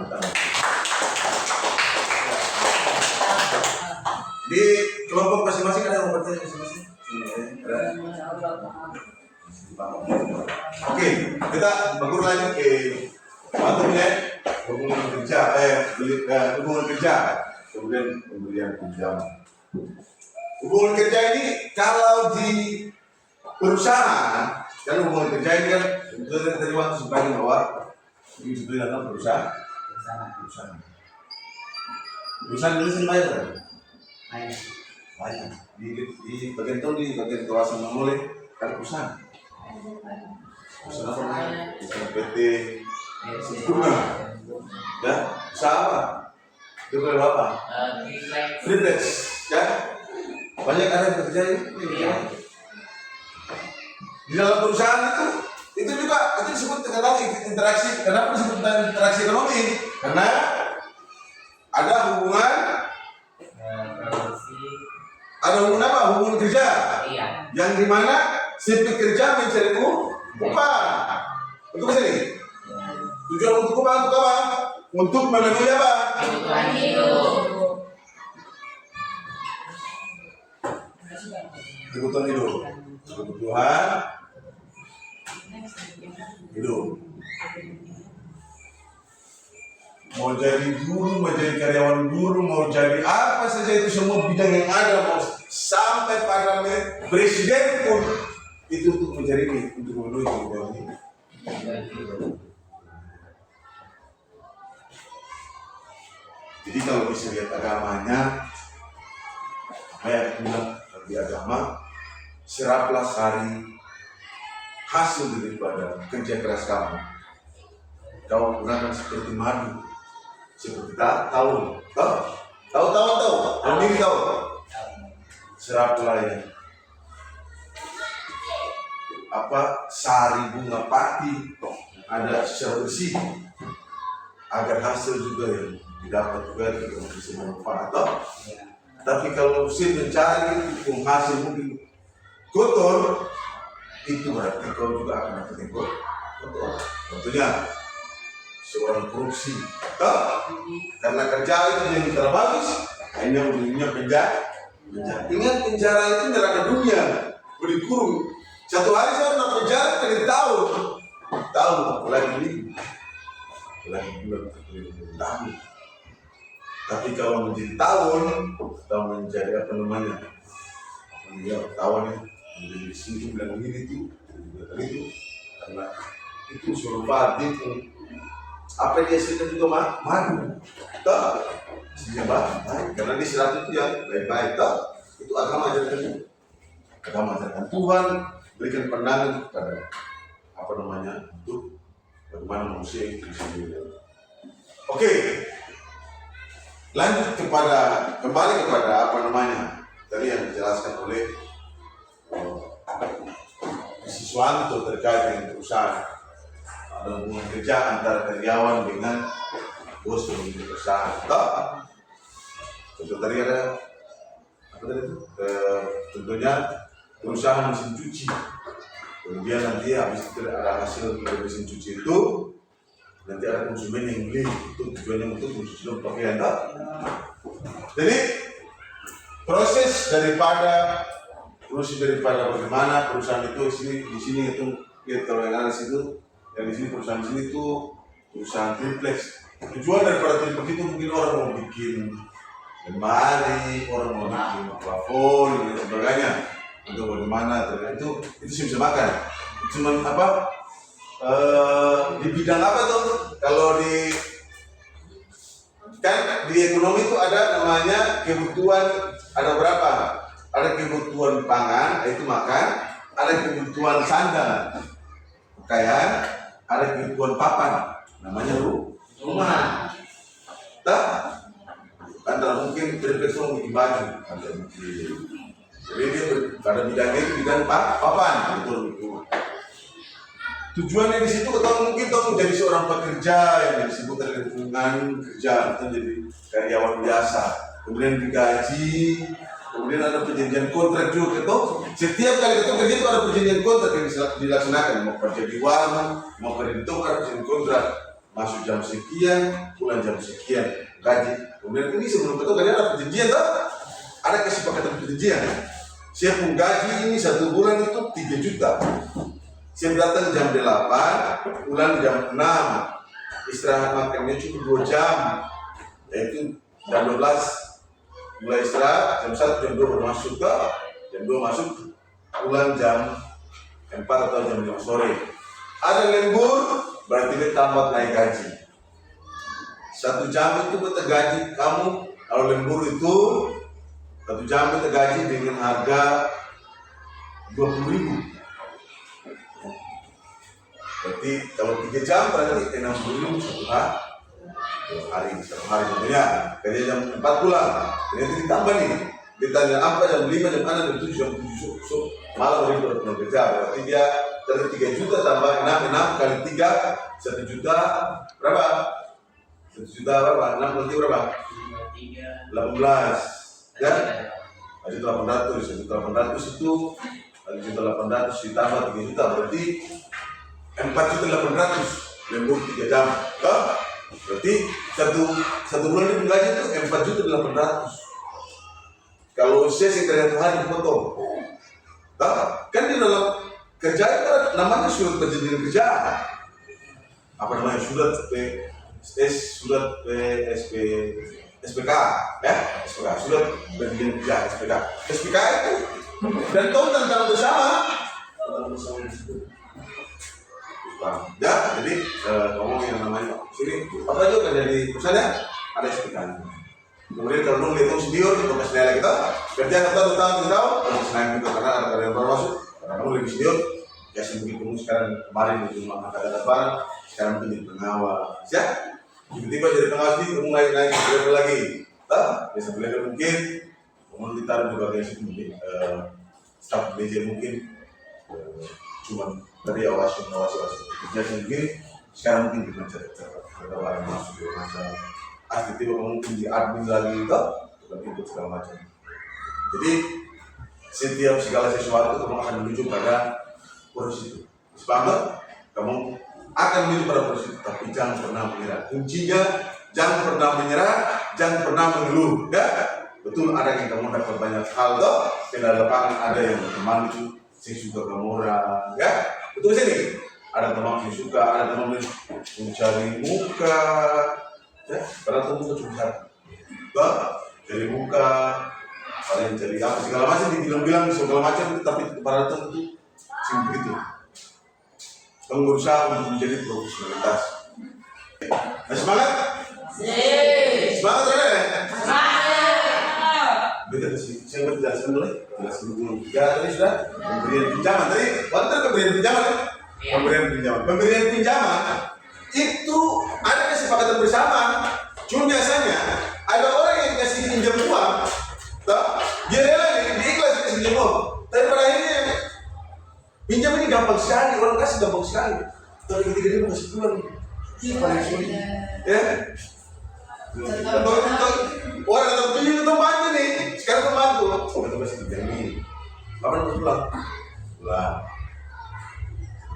Di kelompok masing-masing ada yang bertanya masing-masing. Oke, kita berguru lagi ke materi hubungan kerja, hubungan kerja, kemudian pemberian pinjam. Hubungan kerja ini kalau di perusahaan, kan hubungan kerja ini kan sebetulnya tadi waktu sebagai bahwa ini sebetulnya adalah perusahaan. Perusahaan ini sendiri bayar kan? Banyak. Di bagian tahun di bagian kawasan Mamole kan perusahaan. Perusahaan apa namanya? Perusahaan PT, Sempurna, ya, usaha apa? Itu berapa? Triplex, ya. Banyak ada yang terjadi. Di dalam perusahaan itu juga itu disebut dengan interaksi. Kenapa disebut interaksi ekonomi? Karena ada hubungan apa? Hubungan kerja. Iya. Yang dimana si pekerja mencari upah. Untuk sini. Tujuan untuk upah untuk apa? Untuk memenuhi apa? Kebutuhan hidup. Kebutuhan hidup. Mau jadi guru, mau jadi karyawan guru, mau jadi apa saja itu semua bidang yang ada, mau sampai parlemen, presiden pun itu untuk mencari untuk memenuhi kebutuhan hidup. Jadi kalau bisa lihat agamanya, kayak bilang di agama, seraplah sari hasil daripada kerja keras kamu. Kau gunakan seperti madu, seperti tahu, ini tahu. Seraplah ya. Sari bunga pati ada secara bersih, agar hasil juga yang didapat juga bisa bermanfaat. Tapi kalau mesin mencari hasil mungkin kotor, itu berarti kau juga akan dapat kotor. Tentunya seorang korupsi, karena kerja itu yang terbagus, hanya ujungnya penjara. Ingat penjara itu neraka dunia, dikurung. Satu hari saya pernah penjara kali tahun, apalagi ini, tahun. Tapi kalau menjadi tahun, atau menjadi apa namanya, tahun menjadi sini bilang ini itu, karena itu suruh itu apa dia hasilkan juga madu, hasilnya baik, karena di syarat itu yang baik-baik, itu agama ajarkan Tuhan berikan pandangan kepada apa namanya untuk bagaimana manusia itu sendiri. Oke, lanjut kembali kepada apa namanya tadi yang dijelaskan oleh Siswanto terkait dengan perusahaan. Ada hubungan kerja antara karyawan dengan bos pemilik perusahaan. Contoh tadi ada apa tadi itu? Contohnya perusahaan mesin cuci. Kemudian nanti habis itu ada hasil dari mesin cuci itu, nanti ada konsumen yang beli, itu tujuannya untuk mencuci pakaian. Jadi proses daripada bagaimana perusahaan itu di sini itu kalau yang ada di situ. Yang di sini perusahaan di sini itu perusahaan triplex. Tujuan daripada triplex itu mungkin orang mau bikin lemari, orang mau bikin plafon dan sebagainya. Untuk bagaimana itu bisa makan. Cuman di bidang apa tuh? Kalau di ekonomi itu ada namanya kebutuhan, ada berapa? Ada kebutuhan pangan, itu makan. Ada kebutuhan sandang, pakaian. Ada kebutuhan papan, namanya rumah. Antara mungkin triplex mau bikin baju, ada bikin Jadi dia pada bidangnya itu bidang papan, betul. Tujuannya di situ atau mungkin kamu menjadi seorang pekerja yang disebut dengan lingkungan kerja, atau jadi karyawan biasa, kemudian digaji, kemudian ada perjanjian kontrak juga, gitu. Setiap kali kita kerja itu ada perjanjian kontrak yang dilaksanakan, mau kerja di warung, mau kerja di toko, ada perjanjian kontrak, masuk jam sekian, pulang jam sekian, gaji. Kemudian ini sebelum kita kerja ada perjanjian, tak? Ada kesepakatan perjanjian. Siap menggaji ini 1 bulan itu 3 juta. Siap datang jam 8, pulang jam 6. Istirahat makannya cukup 2 jam. Yaitu jam 12 mulai istirahat, jam 1, jam 2 baru masuk ke. Jam 2 masuk, pulang jam 4 atau jam 5 sore. Ada lembur, berarti dia tambah naik gaji. 1 jam itu kita gaji kamu, kalau lembur itu 1 jam kita gaji dengan harga 20.000. Berarti kalau 3 jam berarti 60.000 1 hari tentunya. Kerja jam 4 pulang, ternyata ditambah nih. Ditanya apa jam 5, jam 6, jam 7, jam 7 so, malam hari baru pulang kerja. Berarti dia dari 3 juta tambah 6 kali 3 1 juta berapa? 1 juta berapa? 6 berarti berapa? 18 ya? 1.800 itu 1.800 ditambah 3 juta berarti 4.800.000 lembur 3 jam. Berarti satu bulan ini gaji itu 4.800.000. Kalau saya kerja Tuhan dipotong, kan di dalam kerja itu namanya surat perjanjian kerja. Apa namanya surat SPK ya, SPK surat perjanjian kerja SPK itu dan tahu tentang bersama. Ya, jadi ngomong yang namanya sini apa juga dari perusahaannya ada SPK. Kemudian kalau lu lihat sendiri di profesional kita kerja kita tahu senang juga karena ada yang baru masuk karena kamu lebih senior ya mungkin kamu sekarang kemarin di rumah angkatan barang sekarang mungkin jadi pengawas ya tiba-tiba jadi pengawas ini kamu naik level lagi biasa level mungkin kamu ditaruh juga kayak situ mungkin staff manager mungkin cuman tadi awasi kerja mungkin sekarang mungkin di ada barang masuk di macam tiba-tiba kamu mungkin di admin lagi itu segala macam. Jadi setiap segala sesuatu kamu akan menuju pada proses itu. Sebab kamu akan menuju pada proses itu, tapi jangan pernah menyerah. Kuncinya jangan pernah menyerah, jangan pernah mengeluh. Ya, betul ada yang kamu dapat banyak hal di lapangan ada yang teman itu sih suka kamu orang, ya betul sini. Ada teman yang suka, ada teman yang mencari muka. Ya, karena kamu cuma cari muka, kalian cari apa segala macam dibilang segala macam, tapi pada itu sih begitu. Kamu berusaha untuk menjadi profesionalitas. Nah, semangat? Semangat ya? Betul sih. Saya mau jelaskan dulu. Ya tadi sudah pemberian pinjaman tadi. Waktu pemberian pinjaman ya? Pemberian pinjaman itu ada kesepakatan bersama. Cuma biasanya ada orang yang kasih pinjam uang, dia rela diikhlas kasih pinjam uang. Tapi pada akhirnya pinjam ini gampang sekali, orang kasih gampang sekali. Tapi ketika dia mau kasih pulang, ini paling sulit, ya. Orang datang pinjam itu bantu nih, sekarang pembantu. Kita masih pinjam ini, kapan harus pulang?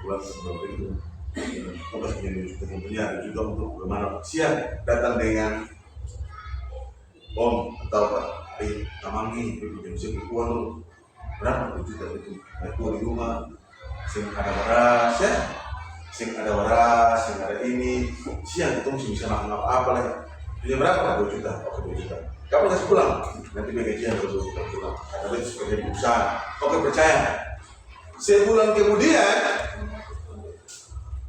Pulang sebelum itu. Tugas penyedia juga untuk bagaimana siap datang dengan om atau apa tamangi bisa uang berapa juta itu uang di rumah sing ada waras sing ada ini siang itu mesti bisa makan apa lagi punya berapa 2 juta oke 2 juta kapan kasih pulang nanti gajian 2 juta pulang karena itu sebagai perusahaan oke percaya sebulan kemudian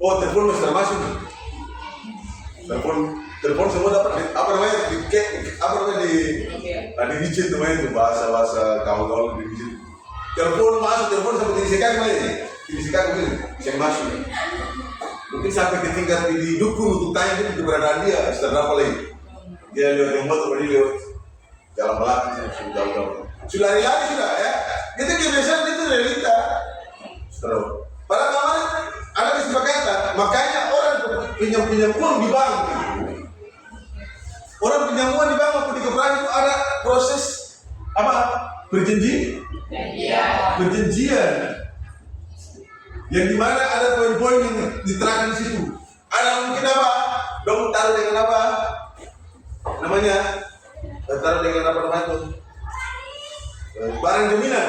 telepon masih termasuk nih. Telepon semua dapat di digit namanya itu bahasa kawan-kawan di digit. Telepon sampai disekat mungkin yang masuk. Mungkin sampai ke tingkat di dukun untuk tanya itu keberadaan dia setelah apa lagi. Dia lewat yang motor lewat jalan belakang sudah jauh. Sudah lari sudah ya. itu kebiasaan, itu realita. Terus, pada kemarin ada kesepakatan, makanya orang pinjam uang di bank. Orang pinjam uang di bank maupun di keperangan itu ada proses apa? Perjanjian. Yang dimana ada poin-poin yang diterangkan di situ. Ada mungkin apa? Dong taruh dengan apa? Namanya taruh dengan apa namanya itu? Barang jaminan.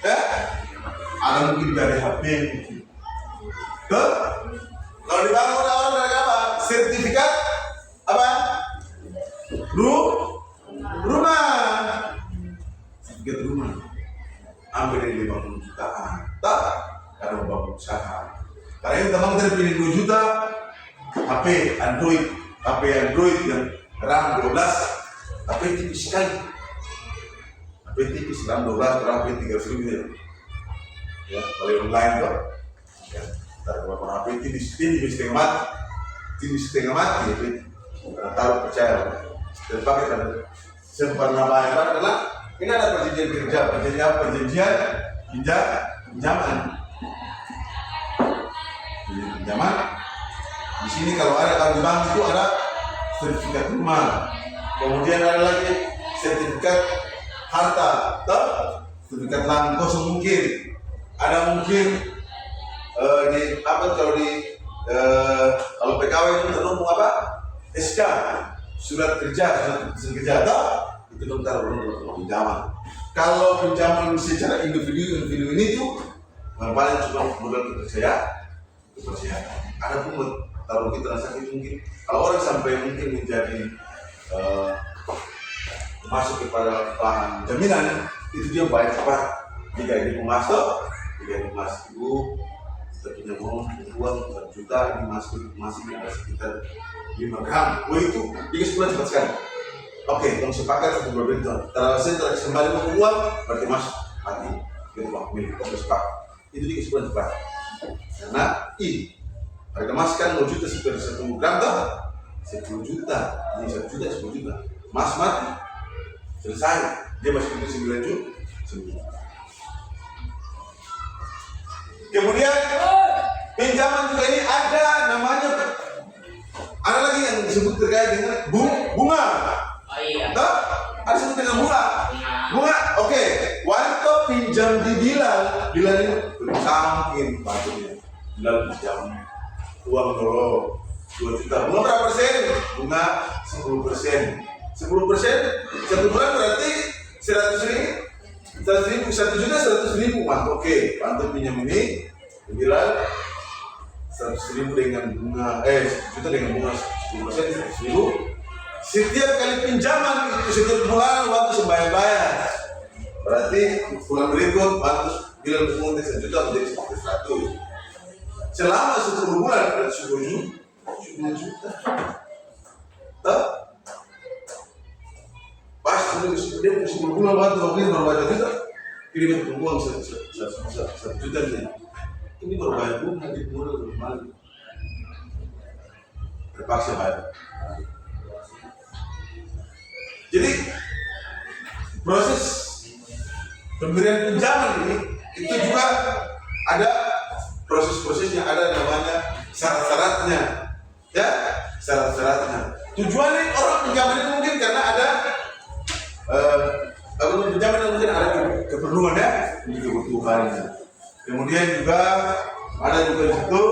Ya? Ada mungkin dari HP. Tuh? Kalau di bank orang dari apa? Sertifikat apa? Rumah. Sertifikat rumah. Ambil dari 50 jutaan. Tak? Karena membangun usaha. Karena itu teman kita pilih 2 juta HP Android yang RAM 12, HP tipis sekali. HP tipis RAM 12, RAM 300.000 ya. Kalau online kok. Ya, taruh HP tipis setengah mati HP. Taruh percaya. Dan pakai kan sempurna bayar karena ini ada perjanjian kerja, perjanjian pinjaman. Pinjaman di sini kalau di bank itu ada sertifikat rumah, kemudian ada lagi sertifikat harta, sertifikat lahan kosong mungkin, ada mungkin kalau PKW itu terumum apa? SK, surat kerja, itu dong taruh pinjaman. Kalau pinjaman secara individu ini tuh paling cuma modal kepercayaan. Ada pun taruh kita transaksi mungkin kalau orang sampai mungkin menjadi masuk kepada bahan jaminan itu dia bayar cepat. Jika ini masuk ibu punya uang 4 juta ini masih ada sekitar 5 gram. Itu dia sebulan cepat sekali. Oke, kalau sepakat untuk berbeda. Setelah kembali uang berarti masuk mati. Itu uang milik kita sepakat. Itu dia sebulan cepat. Karena harga emas kan 10 juta sekitar 1 gram tak? 10 juta, ini 1 juta 10 juta. Mas mati, selesai. Dia masih punya 9 juta. Kemudian pinjaman juga ini ada namanya, ada lagi yang disebut terkait dengan bunga. Oh iya. Ada disebut dengan bunga. Oke. Waktu pinjam di Bilal ini saking patutnya. Bilal pinjam uang dulu 2 juta. Bunga berapa persen? Bunga 10%. 10% 1 bulan berarti 100 ribu, 1 juta 100 ribu. Oke, pantu pinjam ini Bilal 100 ribu dengan bunga 1 juta dengan bunga 10%, 100 ribu. Setiap kali pinjaman itu setiap bulan waktu sembayang-bayar. Berarti bulan berikut waktu Bilal menguntit 1 juta menjadi 100. Selama 10 bulan berarti 10 juta. Pas dia 10 bulan waktu mungkin baru bayar juta. Kirim uang 1 juta nih. Ini baru bayar bunga di bulan normal. Terpaksa bayar. Jadi proses pemberian pinjaman ini itu juga ada proses-prosesnya, ada namanya syarat-syaratnya, ya syarat-syaratnya. Tujuannya orang pinjaman itu mungkin karena ada kalau pinjaman mungkin ada keperluan ya, kebutuhan. Kemudian juga ada juga di situ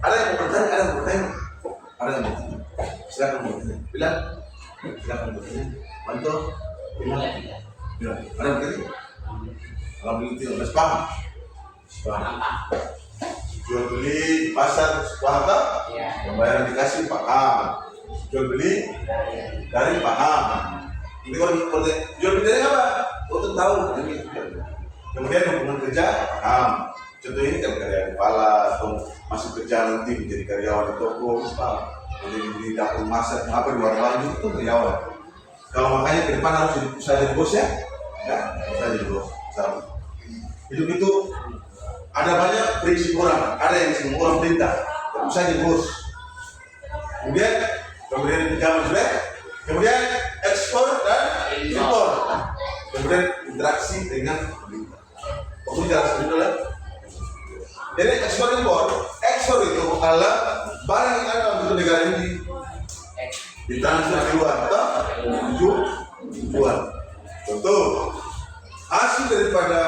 ada yang bertanya. Silakan bertanya. Bilang, silakan bertanya. Mantul, bilang. Ada yang bertanya? Kalau begitu, harus paham. Jual beli di pasar paham tak? Pembayaran dikasih paham. Jual beli dari paham. Ini kalau bertanya, jual beli dari apa? Untuk tahu. Kemudian hubungan kerja paham. Contoh ini kan karyawan kepala atau masuk kerja nanti menjadi karyawan di toko, menjadi di dapur masak, apa di warung itu karyawan. Kalau makanya ke depan harus jadi bos ya, usah jadi bos. Hidup itu ada banyak prinsip orang, ada yang semua orang perintah, tentu saja bos. Kemudian zaman sudah, kemudian ekspor dan impor, kemudian interaksi dengan pemerintah. Waktu jelaskan dulu lah. Jadi ekspor itu adalah barang yang ada untuk negara ini ditransfer keluar atau jual. Contoh, hasil daripada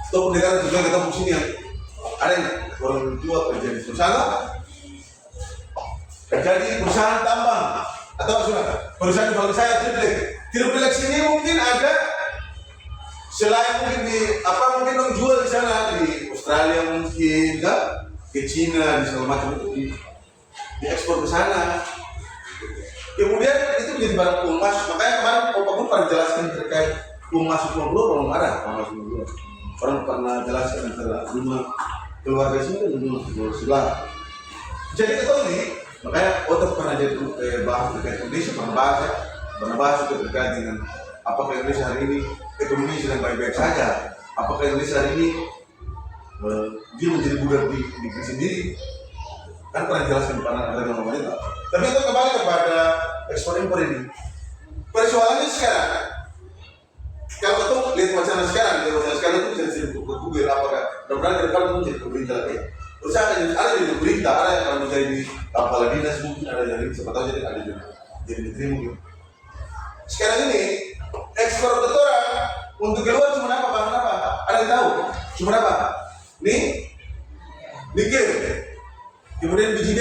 top negara juga ketemu sini yang ada yang orang jual kerja di perusahaan, kerja di perusahaan tambang atau perusahaan kalau saya triplek sini mungkin ada selain mungkin mungkin orang jual di sana di Australia mungkin ke Cina di segala macam itu diekspor ke sana. Kemudian itu menjadi barang uang masuk. Makanya kemarin Pak Gubernur pernah jelaskan terkait uang masuk uang keluar, orang marah uang masuk uang keluar. Orang pernah jelaskan antara rumah keluarga sini dan rumah sebelah. Jadi kita ini makanya otak pernah jadi bahas terkait Indonesia, pernah bahas juga terkait dengan apakah Indonesia hari ini ekonomi sedang baik-baik saja, apakah Indonesia hari ini dia menjadi budak di negeri sendiri. Kan pernah jelaskan karena ada pemerintah. Tapi itu kembali kepada ekspor impor ini. Persoalannya sekarang, kalau kita lihat wacana sekarang itu bisa bergulir apakah benar-benar ke depan menjadi pemerintah lagi. Terus ada di pemerintah, ada yang akan menjadi kepala dinas mungkin, ada yang siapa tahu ada jadi menteri mungkin. Sekarang ini ekspor ke orang untuk keluar cuma apa bahan apa? Ada yang tahu? Cuma apa? Nikel. Kemudian biji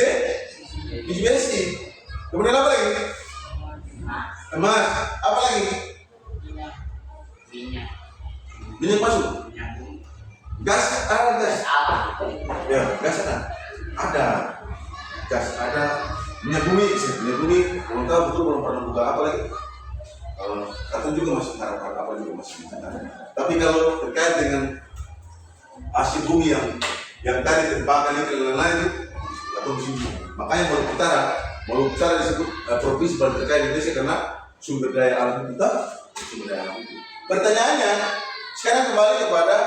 besi, kemudian apa lagi? Emas, apa lagi? Minyak masuk. Gas, ada gas. Ya, gas ada. Gas ada. Minyak bumi, belum tahu betul, belum pernah buka apa lagi. Atau juga masih harap apa juga masih ada. Tapi kalau terkait dengan hasil bumi yang tadi terbakar itu dan lain-lain atau musim, makanya Maluku Utara disebut provinsi paling terkaya di Indonesia karena sumber daya alam kita. Pertanyaannya sekarang kembali kepada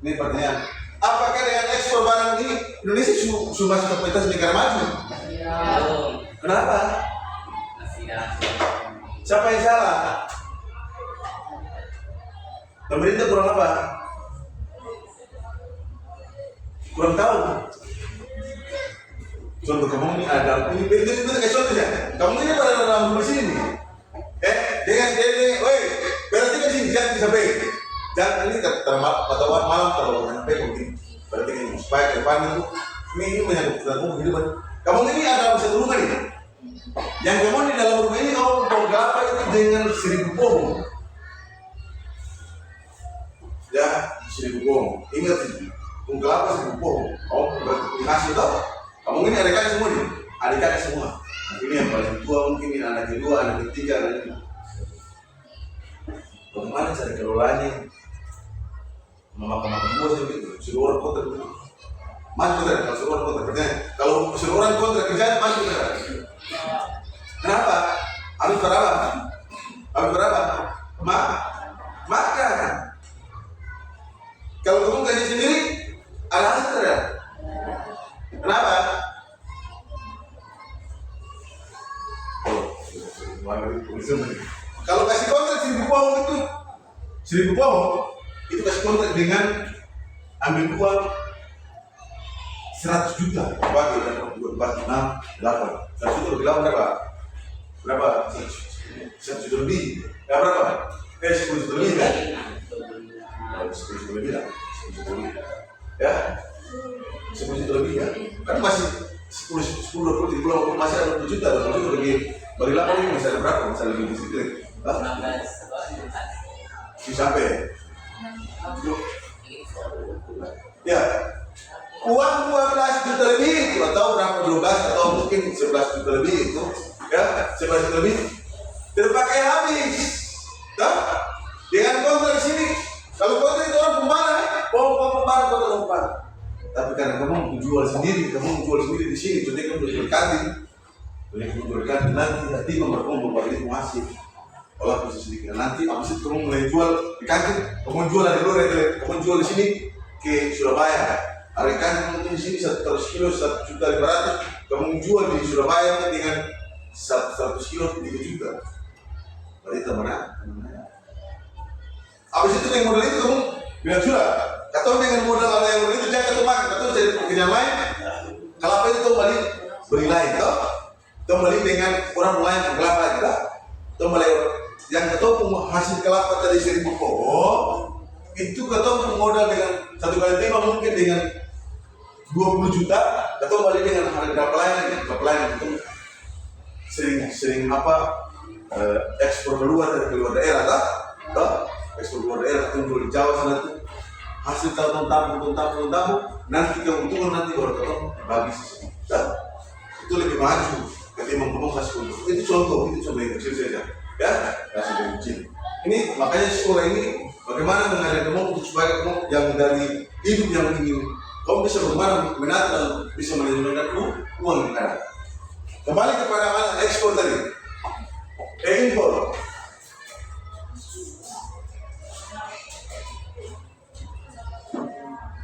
ini pertanyaan, apakah dengan ekspor barang ini Indonesia sudah masuk ke peta negara maju? Ya. Kenapa? Siapa yang salah? Pemerintah kurang apa? Kurang tahu. Contoh kamu ini ada ini itu kayak contoh ya. Kamu ini pada dalam rumah sini. Dengan berarti kan sini jangan sampai. Jangan ini atau malam kalau sampai mungkin. Berarti kan supaya ke depan itu ini menyangkut tentang kehidupan. Kamu ini ada satu rumah nih. Yang kamu di dalam rumah ini kamu mau apa itu dengan 1000 pohon. Ya, 1000 pohon. Ingat ini. Kelapa 1000 pohon. Kamu berhasil tau? Kamu ini adik-adik semua nih, adik-adik semua. Ini yang paling tua mungkin ini anak kedua, anak ketiga, anak ini. Bagaimana cara kelolanya? Memakan buah seperti itu. Suruh orang kontra dulu. Mas kontra, kalau suruh orang kontra. Berarti kalau suruh orang kontra kerjaan, mas kontra. Kenapa? Habis berapa? Makan. Kalau kamu gaji sendiri, ada hasil tidak? Kenapa? Kalau kasih kontrak 1000 pohon itu 1000 pohon itu kasih kontrak dengan ambil uang 100 juta bagi dan 2, 4, 6, 8 100 juta lebih berapa? 100 juta lebih berapa? 10 juta lebih kan? 10 juta lebih lah 10 juta lebih ya 10 juta lebih ya kan masih 10, 20, 30 masih ada 20 juta lebih bagi 8 ini masih ada berapa? Masih lebih di situ sampai ya uang 12 juta lebih itu atau berapa 12 atau mungkin 11 juta lebih itu ya 11 juta lebih terpakai habis dengan kontrak sini. Kalau kontrak itu orang pembarang tapi karena kamu jual sendiri di sini, jadi kamu berkati nanti hati berkumpul pada itu masih olah proses sedikit. Nanti habis itu kamu mulai jual di kantin, kamu jual dari luar, kamu jual di sini ke Surabaya. Hari kantin mungkin di sini 100 kilo 1.500.000, kamu jual di Surabaya dengan 100 kilo 3 juta. Berarti teman-teman. Habis itu dengan modal itu kamu bilang sudah, atau dengan modal ada yang modal itu jangan ketemu makan, atau cari pekerjaan lain. Kelapa itu kembali beli lain, toh kembali dengan orang lain kelapa kita, kembali yang ketemu hasil kelapa tadi 1.000 pohon, itu ketemu modal dengan 1 kali timah mungkin dengan 20 juta, atau kembali dengan harga pelayanan itu sering ekspor keluar daerah, toh ekspor keluar daerah, tumbuh di Jawa sana tuh hasil tahun tamu, nanti keuntungan nanti baru ketemu bagi sesuatu. Itu lebih maju ketimbang kamu kasih untung. Itu contoh yang kecil saja, ya kasih yang kecil. Ini makanya sekolah ini bagaimana mengajak kamu untuk supaya kamu yang dari hidup yang ingin kamu bisa bagaimana menata dan bisa manajemen uang negara. Kembali kepada mana ekspor tadi, impor.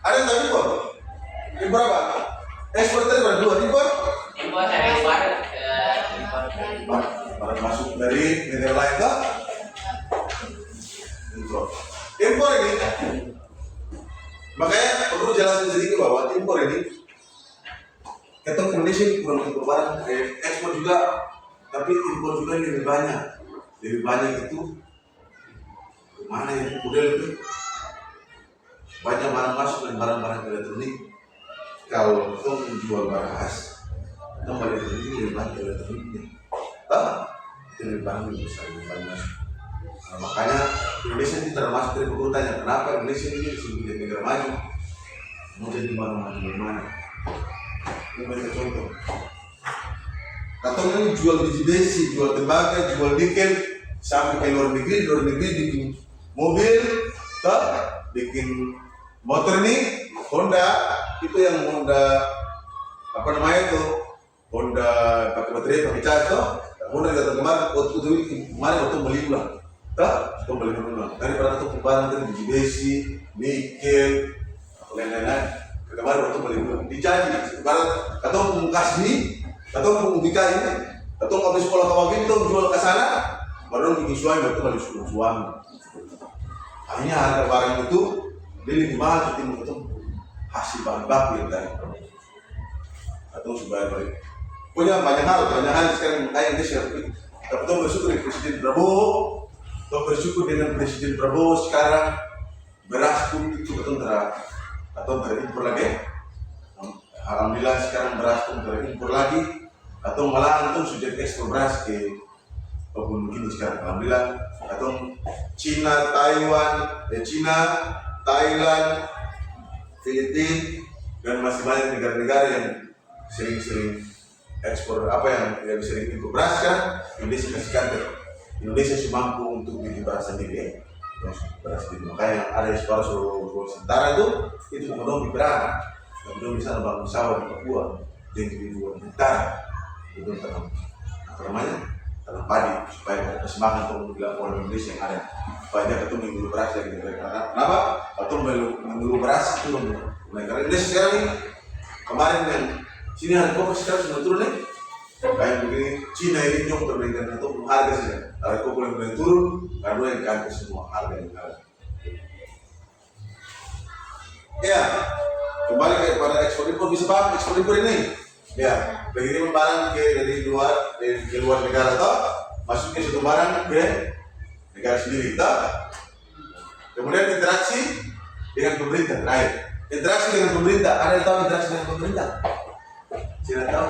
Ada yang tahu impor? Impor apa? Ekspor tadi berapa? 2 impor? Impor dari luar ke impor dari Barang masuk dari negara lain kah? Impor ini, makanya perlu jelasin sedikit bahwa impor ini, kita Indonesia kurang impor barang, ekspor juga, tapi impor juga lebih banyak itu mana yang model itu banyak barang masuk dan barang-barang elektronik. Kalau kita menjual beras, kita balik ini lebih banyak elektroniknya, itu lebih banyak besar, lebih banyak masuk. Nah, makanya Indonesia ini termasuk dari urutannya. Kenapa Indonesia ini disebut negara maju? Mau jadi mana? Ini banyak contoh. Atau ini jual biji besi, jual tembaga, jual nikel sampai ke luar negeri bikin mobil, bikin motor nih, Honda itu yang Honda apa namanya itu Honda pakai baterai pakai cas tuh. Honda datang kemarin waktu beli ulang, beli ulang. Daripada tuh barang dari biji besi, nikel, lain-lain. Kemarin waktu beli ulang. Dijanji, barang atau kasih, atau dikain, atau habis sekolah kawin tuh jual ke sana, baru bikin suami waktu balik suami. Hanya harga barang itu lebih mahal ketimbang itu hasil bahan baku yang tadi atau supaya balik. Punya banyak hal sekarang yang share. Tapi bersyukur dengan Presiden Prabowo, bersyukur dengan Presiden Prabowo sekarang beras pun itu atau terimpor lagi. Alhamdulillah sekarang beras pun terimpor lagi, atau malah itu sudah ekspor beras ke Papua Gini sekarang. Alhamdulillah. Atau Cina, Thailand, Filipina, dan masih banyak negara-negara yang sering ekspor yang sering impor beras kan. Indonesia kasihkan Indonesia mampu untuk bikin beras sendiri, makanya ada ekspor Sulawesi itu ekonomi beras. Kemudian misalnya bangun sawah di Papua yang di 2 hektar itu tanam padi supaya ada semangat untuk dilakukan Indonesia yang ada. Banyak itu mengulu beras dari negara. Kenapa? Atau mengulu beras itu negara Indonesia sekarang ini. Kemarin yang sini harga kopi sekarang sudah turun nih. Kayak begini Cina ini nyok perbaikan atau harga saja. Harga kopi mulai turun karena yang ganti semua harga yang ada. Ya, kembali kepada ekspor impor, bisa paham ekspor impor ini? Ya, begini barang dari luar negara atau masuk ke satu barang ke negara sendiri, kemudian interaksi dengan pemerintah. Terakhir, interaksi dengan pemerintah. Ada yang tahu interaksi dengan pemerintah? Tidak tahu?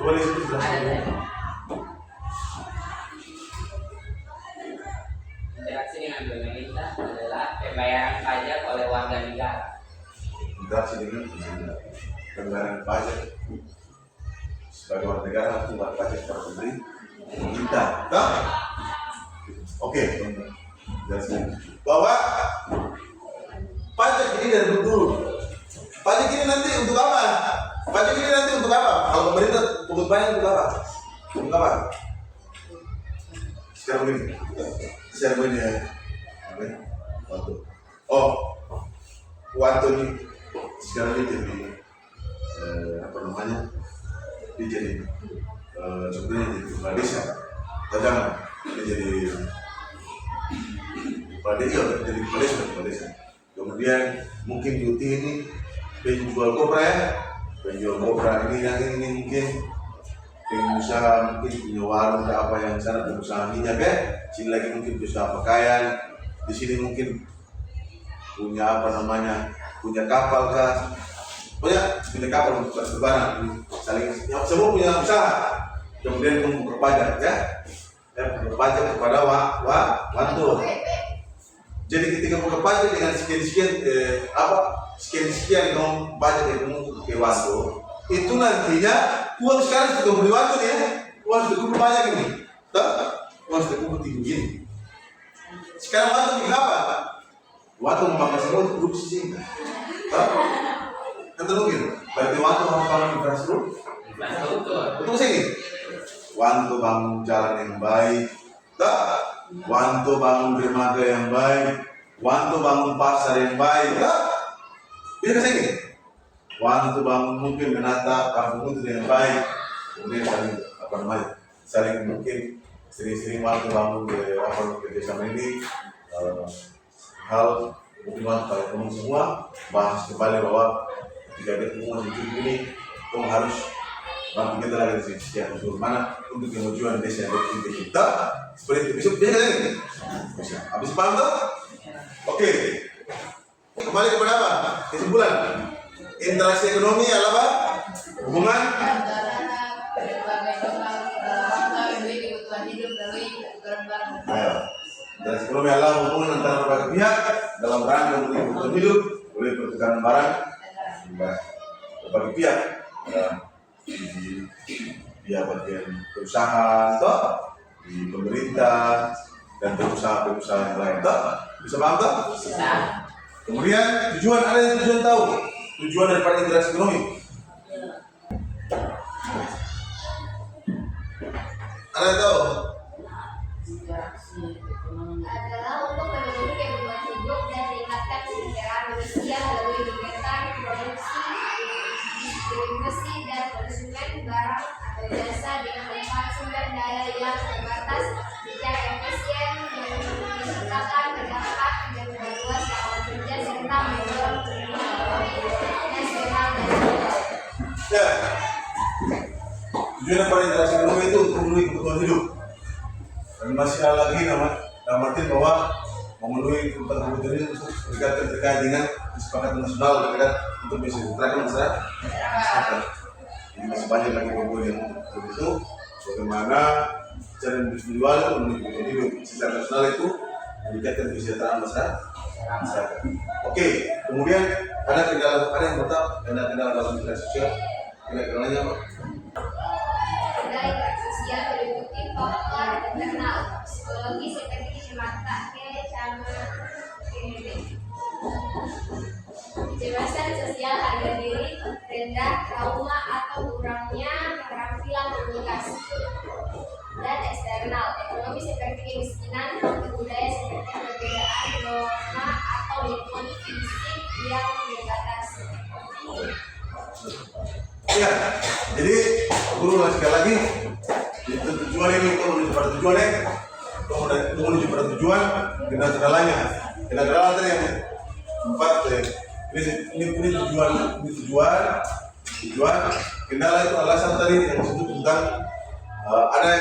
Coba disebut. Interaksi dengan pemerintah adalah pembayaran pajak oleh warga negara. Interaksi dengan pemerintah, pembayaran pajak sebagai warga negara harus membayar pajak kepada pemerintah. Oke, bahwa pajak ini dari dulu. Pajak ini nanti untuk apa? Kalau pemerintah pungut banyak untuk apa? sekarang begini. Sekarang begini ya. Wanto. Oh, Wanto ini sekarang ini jadi apa namanya? Dia jadi sebetulnya jadi kepala desa. Jangan dia jadi kepala desa, jadi kepala desa. Kemudian mungkin Yuti ini penjual kopra ya, penjual kopra ini yang ini mungkin pengusaha mungkin punya warung atau apa yang sana pengusaha minyak ya, sini lagi mungkin usaha pakaian, di sini mungkin punya apa namanya, punya kapal kah, punya kapal untuk lebaran, saling semua punya usaha, kemudian membuka pajak ya, berpajak kepada Wanto. Jadi ketika buka pajak dengan sekian dong pajak yang ke Wanto, itu nantinya uang sekarang sudah beri Wanto ya, uang sudah kumpul banyak ini, uang sudah kumpul tinggi. Sekarang Wanto bikin apa? Wanto memakai semua untuk produksi sini. Kan mungkin, berarti Wanto harus bangun infrastruktur. Betul sini. Wanto bangun jalan yang baik, Wanto bangun dermaga yang baik, Wanto bangun pasar yang baik, bisa ke sini. Wanto bangun mungkin menata kampung itu dengan baik, kemudian saling apa namanya, saling mungkin sering-sering Wanto bangun kerjasama ini hal mungkin Wanto kalian teman semua bahas kembali bahwa jika ada temuan ini, kamu harus bantu kita lagi di sisi yang mana untuk kemajuan desa yang kita seperti itu bisa ini bisa habis paham tuh? Oke, kembali kepada apa kesimpulan interaksi ekonomi adalah apa? Hubungan antara berbagai bangsa memiliki kebutuhan hidup melalui pertukaran barang. interaksi ekonomi adalah hubungan antara berbagai pihak dalam rangka untuk kebutuhan hidup melalui pertukaran barang berbagai pihak di bagian perusahaan di pemerintah dan pengusaha-pengusaha yang lain bisa paham tak? Bisa. Kemudian ada yang tujuan tahu tujuan daripada interaksi ekonomi ada yang tahu? Adalah untuk memenuhi kebutuhan hidup dan meningkatkan kesejahteraan manusia melalui kegiatan produksi, distribusi dan konsumen barang atau jasa dengan manfaat sumber daya yang terbatas secara efisien dan menciptakan terdapat dan memperluas lapangan kerja serta mendorong pertumbuhan ekonomi nasional dan global. Ya, tujuan daripada interaksi ekonomi itu untuk memenuhi kebutuhan hidup. Dan masih ada lagi nama artian bahwa memenuhi kebutuhan hidup terkait dengan kesepakatan nasional terkait untuk bisa diterapkan masyarakat. Jadi masih banyak lagi kebutuhan yang untuk itu bagaimana cara individual memenuhi kebutuhan hidup secara nasional itu meningkatkan kesejahteraan masyarakat. Oke, kemudian ada yang kendala dalam interaksi sosial. Kendalanya apa? Kendala interaksi sosial meliputi faktor internal, psikologi seperti kecemasan, kecemasan sosial, harga diri rendah, trauma atau kurangnya keterampilan komunikasi, dan eksternal, ekonomi seperti kemiskinan, budaya seperti perbedaan norma atau lingkungan fisik yang membatasi. Ya, jadi guru sekali lagi itu tujuan ini untuk menuju pada tujuan untuk menuju pada tujuan dengan segalanya. Dengan segala tadi yang empat ini tujuan kendala itu alasan tadi yang disebut tentang ada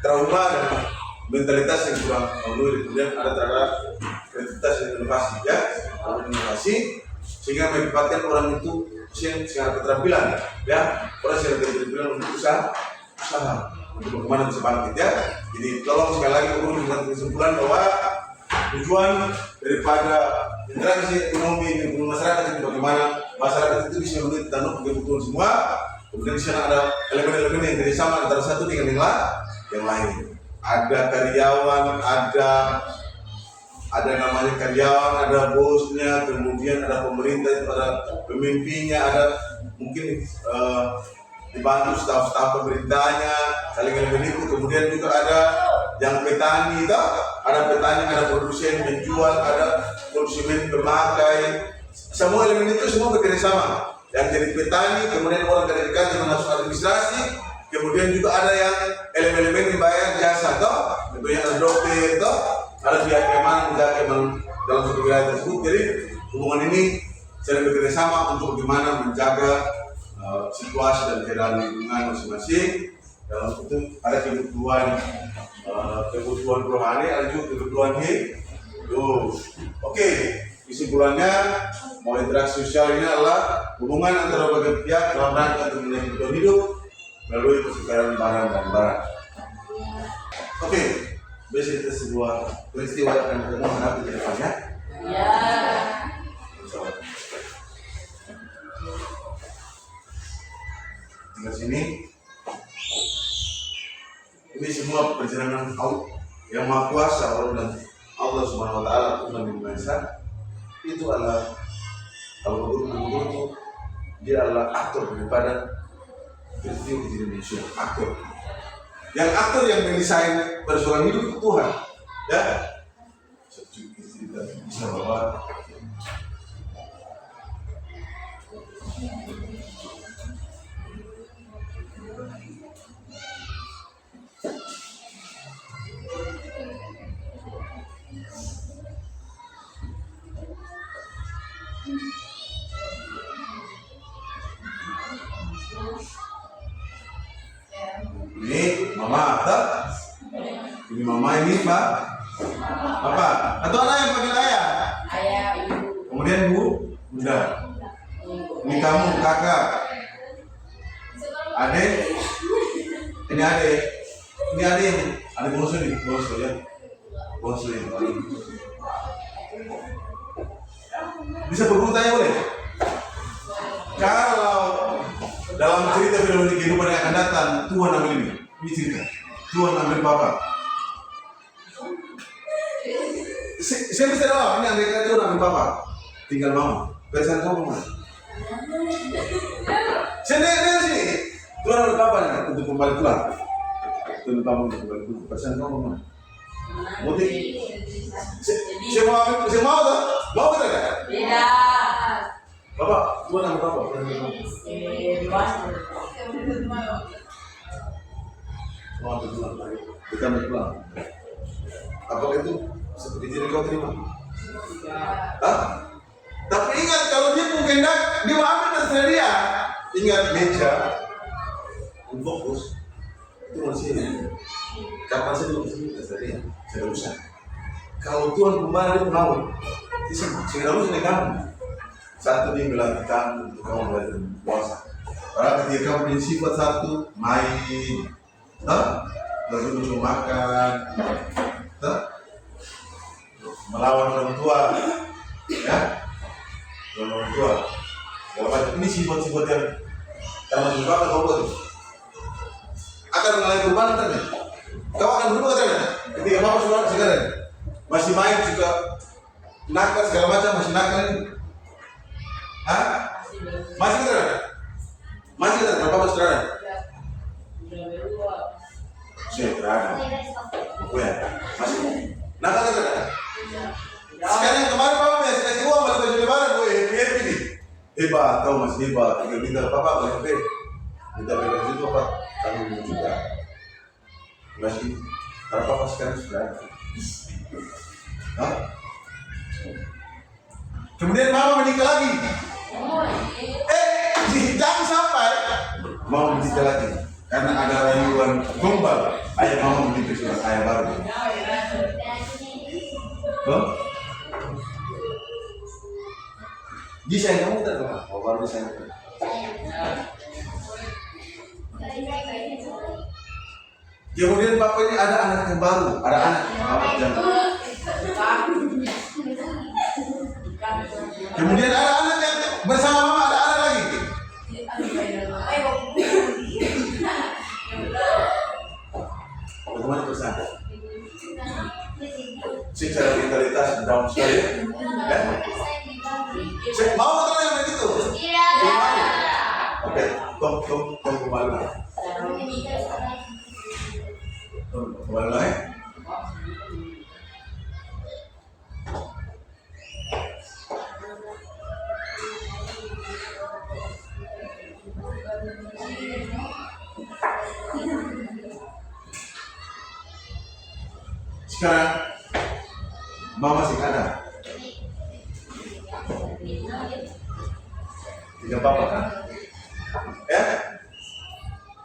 trauma dan mentalitas yang kurang dulu, kemudian ada terhadap kreativitas dan inovasi ya, inovasi sehingga menyebabkan orang itu secara keterampilan ya, orang secara keterampilan untuk usaha untuk bagaimana bisa bangkit ya. Jadi tolong sekali lagi guru dengan kesimpulan bahwa tujuan daripada interaksi ekonomi dengan masyarakat itu bagaimana masyarakat itu bisa memenuhi kebutuhan semua. Kemudian di sana ada elemen-elemen yang kerjasama antara satu dengan yang lain. Ada karyawan, ada namanya karyawan, ada bosnya, kemudian ada pemerintah, ada pemimpinnya, ada mungkin dibantu staf-staf pemerintahnya, saling itu. Kemudian juga ada yang petani, ada petani, ada produsen menjual, ada konsumen pemakai. Semua elemen itu semua bekerja sama. Yang jadi petani, kemudian orang dari kantor masuk administrasi, kemudian juga ada yang elemen-elemen membayar jasa, tentunya ada dokter, ada pihak keamanan dalam satu wilayah tersebut. Jadi hubungan ini sering bekerja sama untuk bagaimana menjaga situasi dan keadaan lingkungan masing-masing. Dalam itu ada kebutuhan rohani, ada juga kebutuhan hidup. Oke, kesimpulannya mau interaksi sosial ini adalah hubungan antara berbagai pihak dalam rangka untuk memenuhi kebutuhan hidup melalui pertukaran barang dan barang. Oke, besok kita sebuah peristiwa yang akan kita menghadapi ke depannya. Ya. Tinggal sini. Ini semua perjalanan Allah yang Maha Kuasa, Allah Subhanahu Wa Taala, Tuhan yang Maha Esa. Itu adalah kalau menurutku dia adalah aktor daripada peristiwa di Indonesia. Aktor. Yang aktor yang mendesain persoalan hidup itu Tuhan. Ya. Kita bisa bawa. Ini mama, ini mama, ini mbak, bapak, atau anak yang panggil ayah. Ayah, ibu. Kemudian bunda. Ini kamu kakak, adik, ini adik, adik bungsu nih, bungsu ya, bungsu ini. Bisa berburu tanya boleh? Kalau dalam cerita film kehidupan yang akan datang, Tuhan ambil ini cerita. Tuhan ambil bapak. Saya bisa jawab, ini andai Tuhan ambil bapak, tinggal mama. Perasaan kamu mana? Saya sini. Tuhan ambil bapak untuk kembali pulang. Tuhan kamu untuk kembali pulang. Perasaan kamu mana? Mau saya mau tak? Mau tak? Tidak. Bapak, Tuhan ambil bapak. Mau ambil pulang. Kita ambil pulang. Apakah itu seperti diri kau terima? Hah? Tapi ingat kalau dia pun kehendak, dia mau ambil terserah dia. Ingat meja, fokus, itu manusia. Kapan saya belum terserah dia, saya usah. Kalau Tuhan kembali mau, segera usah kamu. Satu dia melatih kamu untuk kamu belajar puasa. Karena ketika kamu punya sifat satu, main, lalu dulu makan, melawan orang tua, ya, melawan orang tua. Ini sifat-sifat yang termasuk apa kau buat? Akan mengalami perubahan kan? Kau akan berubah kan? Ketika kamu sudah sekarang masih main juga nakal segala macam masih nakal ini. Hah? Masih kita? Masih kita? Berapa masih terada? Saya terada. Ya, masih. Nakal kita? Sekarang kemarin Papa biasa kasih uang balik baju lebaran, gue happy nih. Hebat, tahu masih hebat. Tinggal minta Papa balik HP. Minta balik itu apa? Kami juga. Masih. Karena Papa sekarang sudah ada. Hah? Kemudian Mama menikah lagi. Jangan sampai Mama menikah lagi. Karena ada rayuan gombal. Ayah Mama menikah sudah ayah baru. Disayang kamu tak tahu? Oh, baru disayang. Kemudian Papa ini ada anak yang baru, ada anak yang kemudian ada anak yang bersama Mama, ada anak lagi. Bagaimana bersama? Secara mentalitas down sekali, ya? Mau betul yang begitu? Iya. Oke. Tong kembali. Kembali lagi. Sekarang mama masih ada. Tiga papa kan? Ya?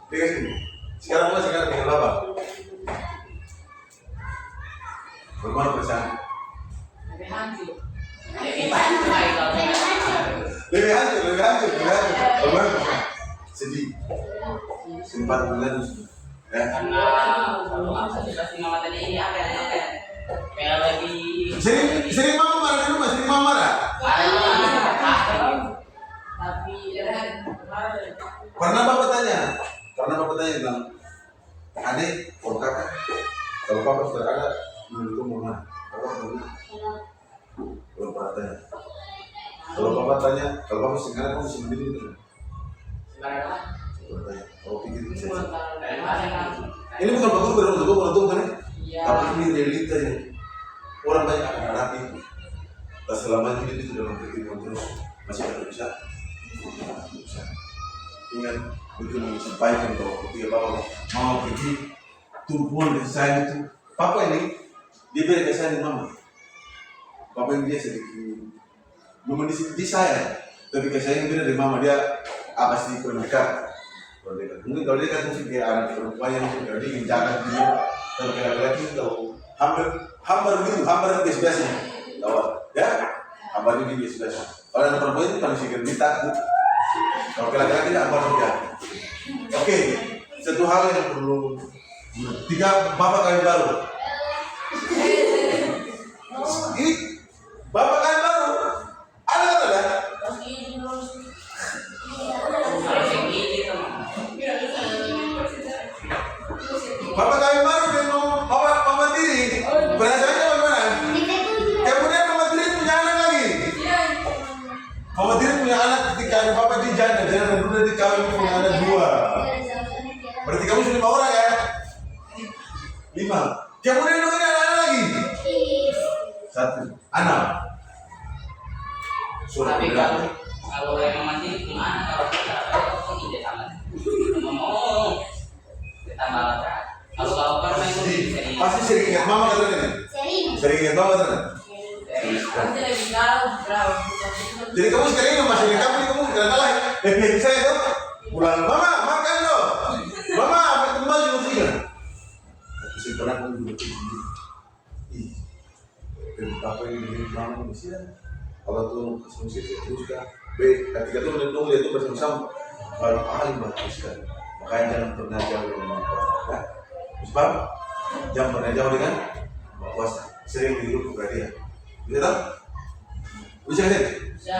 Tiga sini. Sekarang mama masih ada tiga papa. Bagaimana perasaan? Lebih hancur. Lebih hancur. Lebih hancur. Bagaimana perasaan? Sedih. Sempat bulan. Ya. Karena kalau apa pasti mama tadi ini apa ya? Kayak lagi Sering mama marah di rumah, sering mama marah. Tapi Pernah bapak tanya tentang adik, kalau kakak, kalau papa sudah ada, menurutku mau mana? Bapak mau belum pernah tanya. Kalau papa tanya, kalau papa sekarang kamu masih mending gitu. sebenarnya Belum tanya. Kalau pikir bisa. dari mana kan? Ini bukan bagus beruntung kan? Iya. Tapi ini realita yang orang banyak akan hadapi. Tak selamanya kita itu dalam kehidupan terus masih ada bisa. Ingat betul yang disampaikan bahwa ketika papa mau pergi tumpuan kasih sayang itu, papa ini dia beri kasih sayang mama. Papa ini dia sedikit memenuhi saya, tapi kasih sayang beda dari mama. Dia apa sih kurang dekat. Mungkin kalau dia kan mungkin kayak anak perempuan yang kalau dia ingin jaga dia, kalau laki-laki itu hambar biasa-biasanya, tahu ya? Hambar ini biasa-biasa. Kalau anak perempuan itu paling sikit minta. Kalau laki-laki tidak hambar dia. Oke, satu hal yang perlu tiga bapak kalian baru. Ini bapak kalian baru. Ada. Harus yang ini tuh. Bapak kami baru dengan mama tiri. Perasaannya bagaimana? Kemudian mama tiri punya anak lagi. Mama tiri punya anak ketika ada bapak di janda dulu di kawin punya anak 2. Berarti kamu sudah 5 orang ya? 5. Kemudian ada anak lagi. 1 anak. Tapi kalau yang mati gimana kalau kita kok ide sama ngomong kita malah kalau kan Pasti sering ingat mama katanya. Sering ingat mama katanya. Pasti lagi galau. Jadi kamu sekarang ini masih ingat kamu kadang-kadang happy saya tuh pulang mama makan dong. Mama apa teman juga sih kan? Tapi saya pernah kamu juga tinggi. Ih, apa yang ini mama mesti ya? Kalau tuh kesini saya terus kan. Ketika tuh menentung dia tuh bersama-sama baru paling bagus kan. Makanya jangan pernah jauh dengan mama puasa. Sebab jangan pernah jauh dengan mama puasa. Sering hidup kepada dia. Bisa tak? Bisa kan? bisa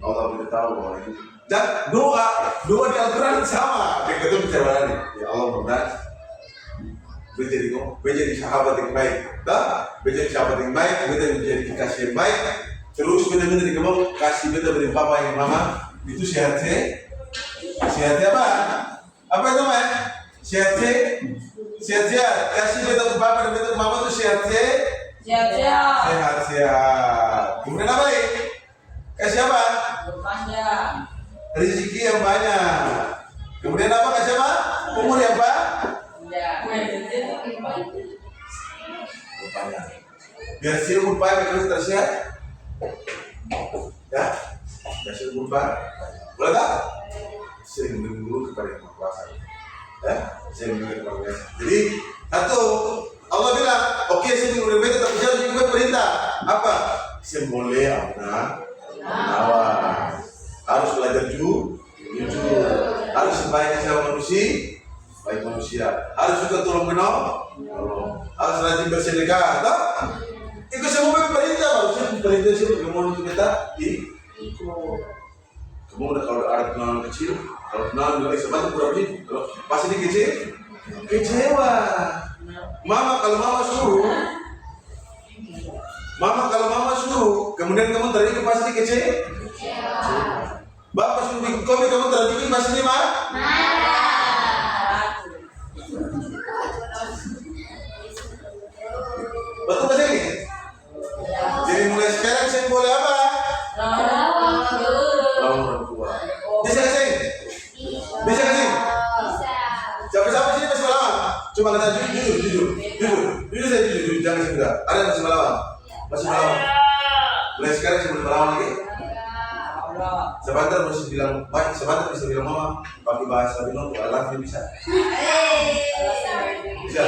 Allah beritahu bahwa ini. Dan doa di Al-Quran sama. Dia ketemu bicara ini. Ya Allah mudah. Menjadi sahabat yang baik. Menjadi sahabat yang baik. Menjadi kekasih yang baik. Terus benar-benar dikembang kasih beta beri papa yang mama itu sehat apa? Apa itu namanya? Sehat kasih beta papa dan beta mama itu sehat. Kemudian apa lagi? Kasih apa? panjang Rezeki yang banyak. Kemudian apa? Kasih apa? Umur yang apa? Banyak. Biar si umur banyak terus tersehat. Ya, kasih umpan, boleh tak? Sering menunggu kepada yang berkuasa. Ya, sering menunggu kepada yang berkuasa. Jadi, satu, Allah bilang, oke, saya menunggu beta tapi jangan ikut perintah. Apa? Semboleh awas. Harus belajar jujur. Harus sebaik sama manusia. Harus juga tolong menolong. Harus rajin bersedekah. Tak? Itu semua perintah, perintah itu kemudian kita ikut. Kemudian kalau ada kenalan kecil, kalau kenalan lagi sebanyak kurang lebih, kalau pas ini kecewa. Kalau mama suruh, kemudian kamu tadi pasti kecewa. Bapak suruh bikin kopi, kamu terjadi pas ini mah? Betul pas ini? Jadi mulai sekarang saya boleh apa? Lawan orang tua. Bisa nggak sih? Bisa nggak sih? Siapa-siapa sini masih melawan? Cuma kata jujur saya jujur, jangan sebentar. Ada yang masih melawan? Masih melawan? Mulai sekarang saya boleh melawan lagi? Sebentar bisa bilang baik, sebentar bisa bilang mama pakai bahasa bilang I love you bisa? Bisa?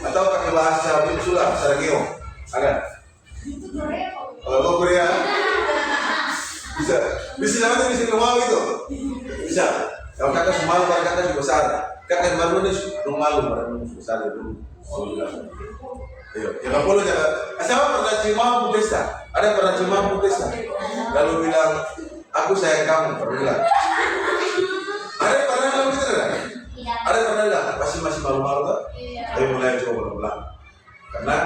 Atau pakai bahasa Sula, Sarageo? Ada? Kalau Korea? Bisa? Bisa sebentar bisa bilang mama gitu? Bisa? Kalau kakak semalu, kakak juga besar. Kakak baru ini malu, baru besar itu. Ayo, jangan perlu jangan. Siapa pernah cium mama pesta? Ada pernah cium mama pesta? Lalu bilang, aku sayang kamu, pernah bilang. Ada yang pernah bilang gitu kan? Ada yang pernah bilang, masih malu-malu kan? Tapi mulai coba pelan-pelan. Karena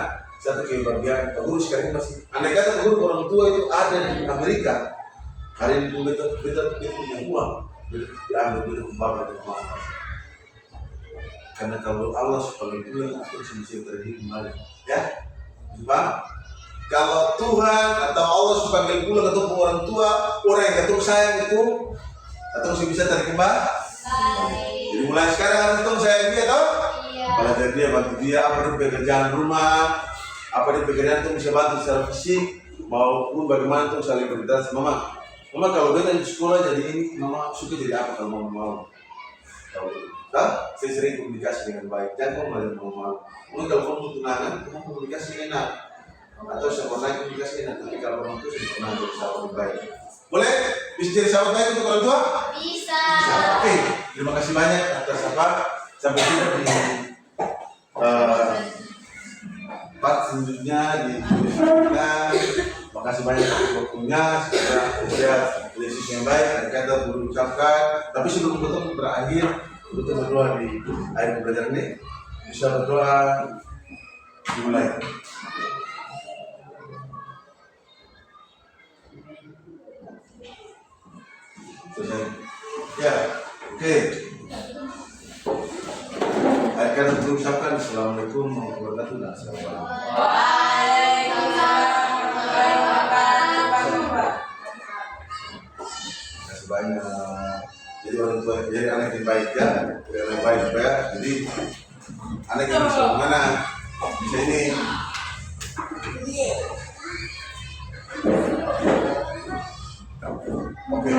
satu kebahagiaan, guru sekarang masih. Andai kata guru orang tua itu ada di Amerika, hari ini kita punya uang, diambil kita kembali ke mama. Karena kalau Allah subhanahu wa ta'ala aku bisa terjadi kembali, ya, Pak. Kalau Tuhan atau Allah subhanahu wa ta'ala ketemu orang tua, orang yang ketemu sayang itu, atau masih bisa terjadi kembali. Jadi mulai sekarang harus sayang dia, toh? Belajar dia, bantu dia, apa di pekerjaan rumah, apa di pekerjaan itu bisa bantu secara fisik, maupun bagaimana tuh saling berinteraksi. Mama kalau dia di sekolah jadi ini, mama suka jadi apa kalau mau? Nah, saya sering komunikasi dengan baik, jangan kamu malu. Mungkin kalau kamu tunangan, kamu komunikasi enak, atau sebenarnya komunikasi enak. Tapi kalau orang tua sudah pernah jadi sahabat baik, boleh bisa jadi sahabat baik untuk orang tua? Bisa. Oke, terima kasih banyak atas apa sampai jumpa di part selanjutnya di video. Makasih banyak atas waktunya. Semoga Yesus yang baik dan kata guru ucapkan. Tapi sebelum kita berakhir, kita berdoa di akhir pembelajaran ini. Bisa berdoa dimulai. Selesai. Ya, oke. Akhir kata guru ucapkan. Assalamualaikum warahmatullahi wabarakatuh. Banyak jadi orang tua jadi anak yang baik ya, jadi anak yang baik ya, jadi anak yang bisa mana bisa ini oke.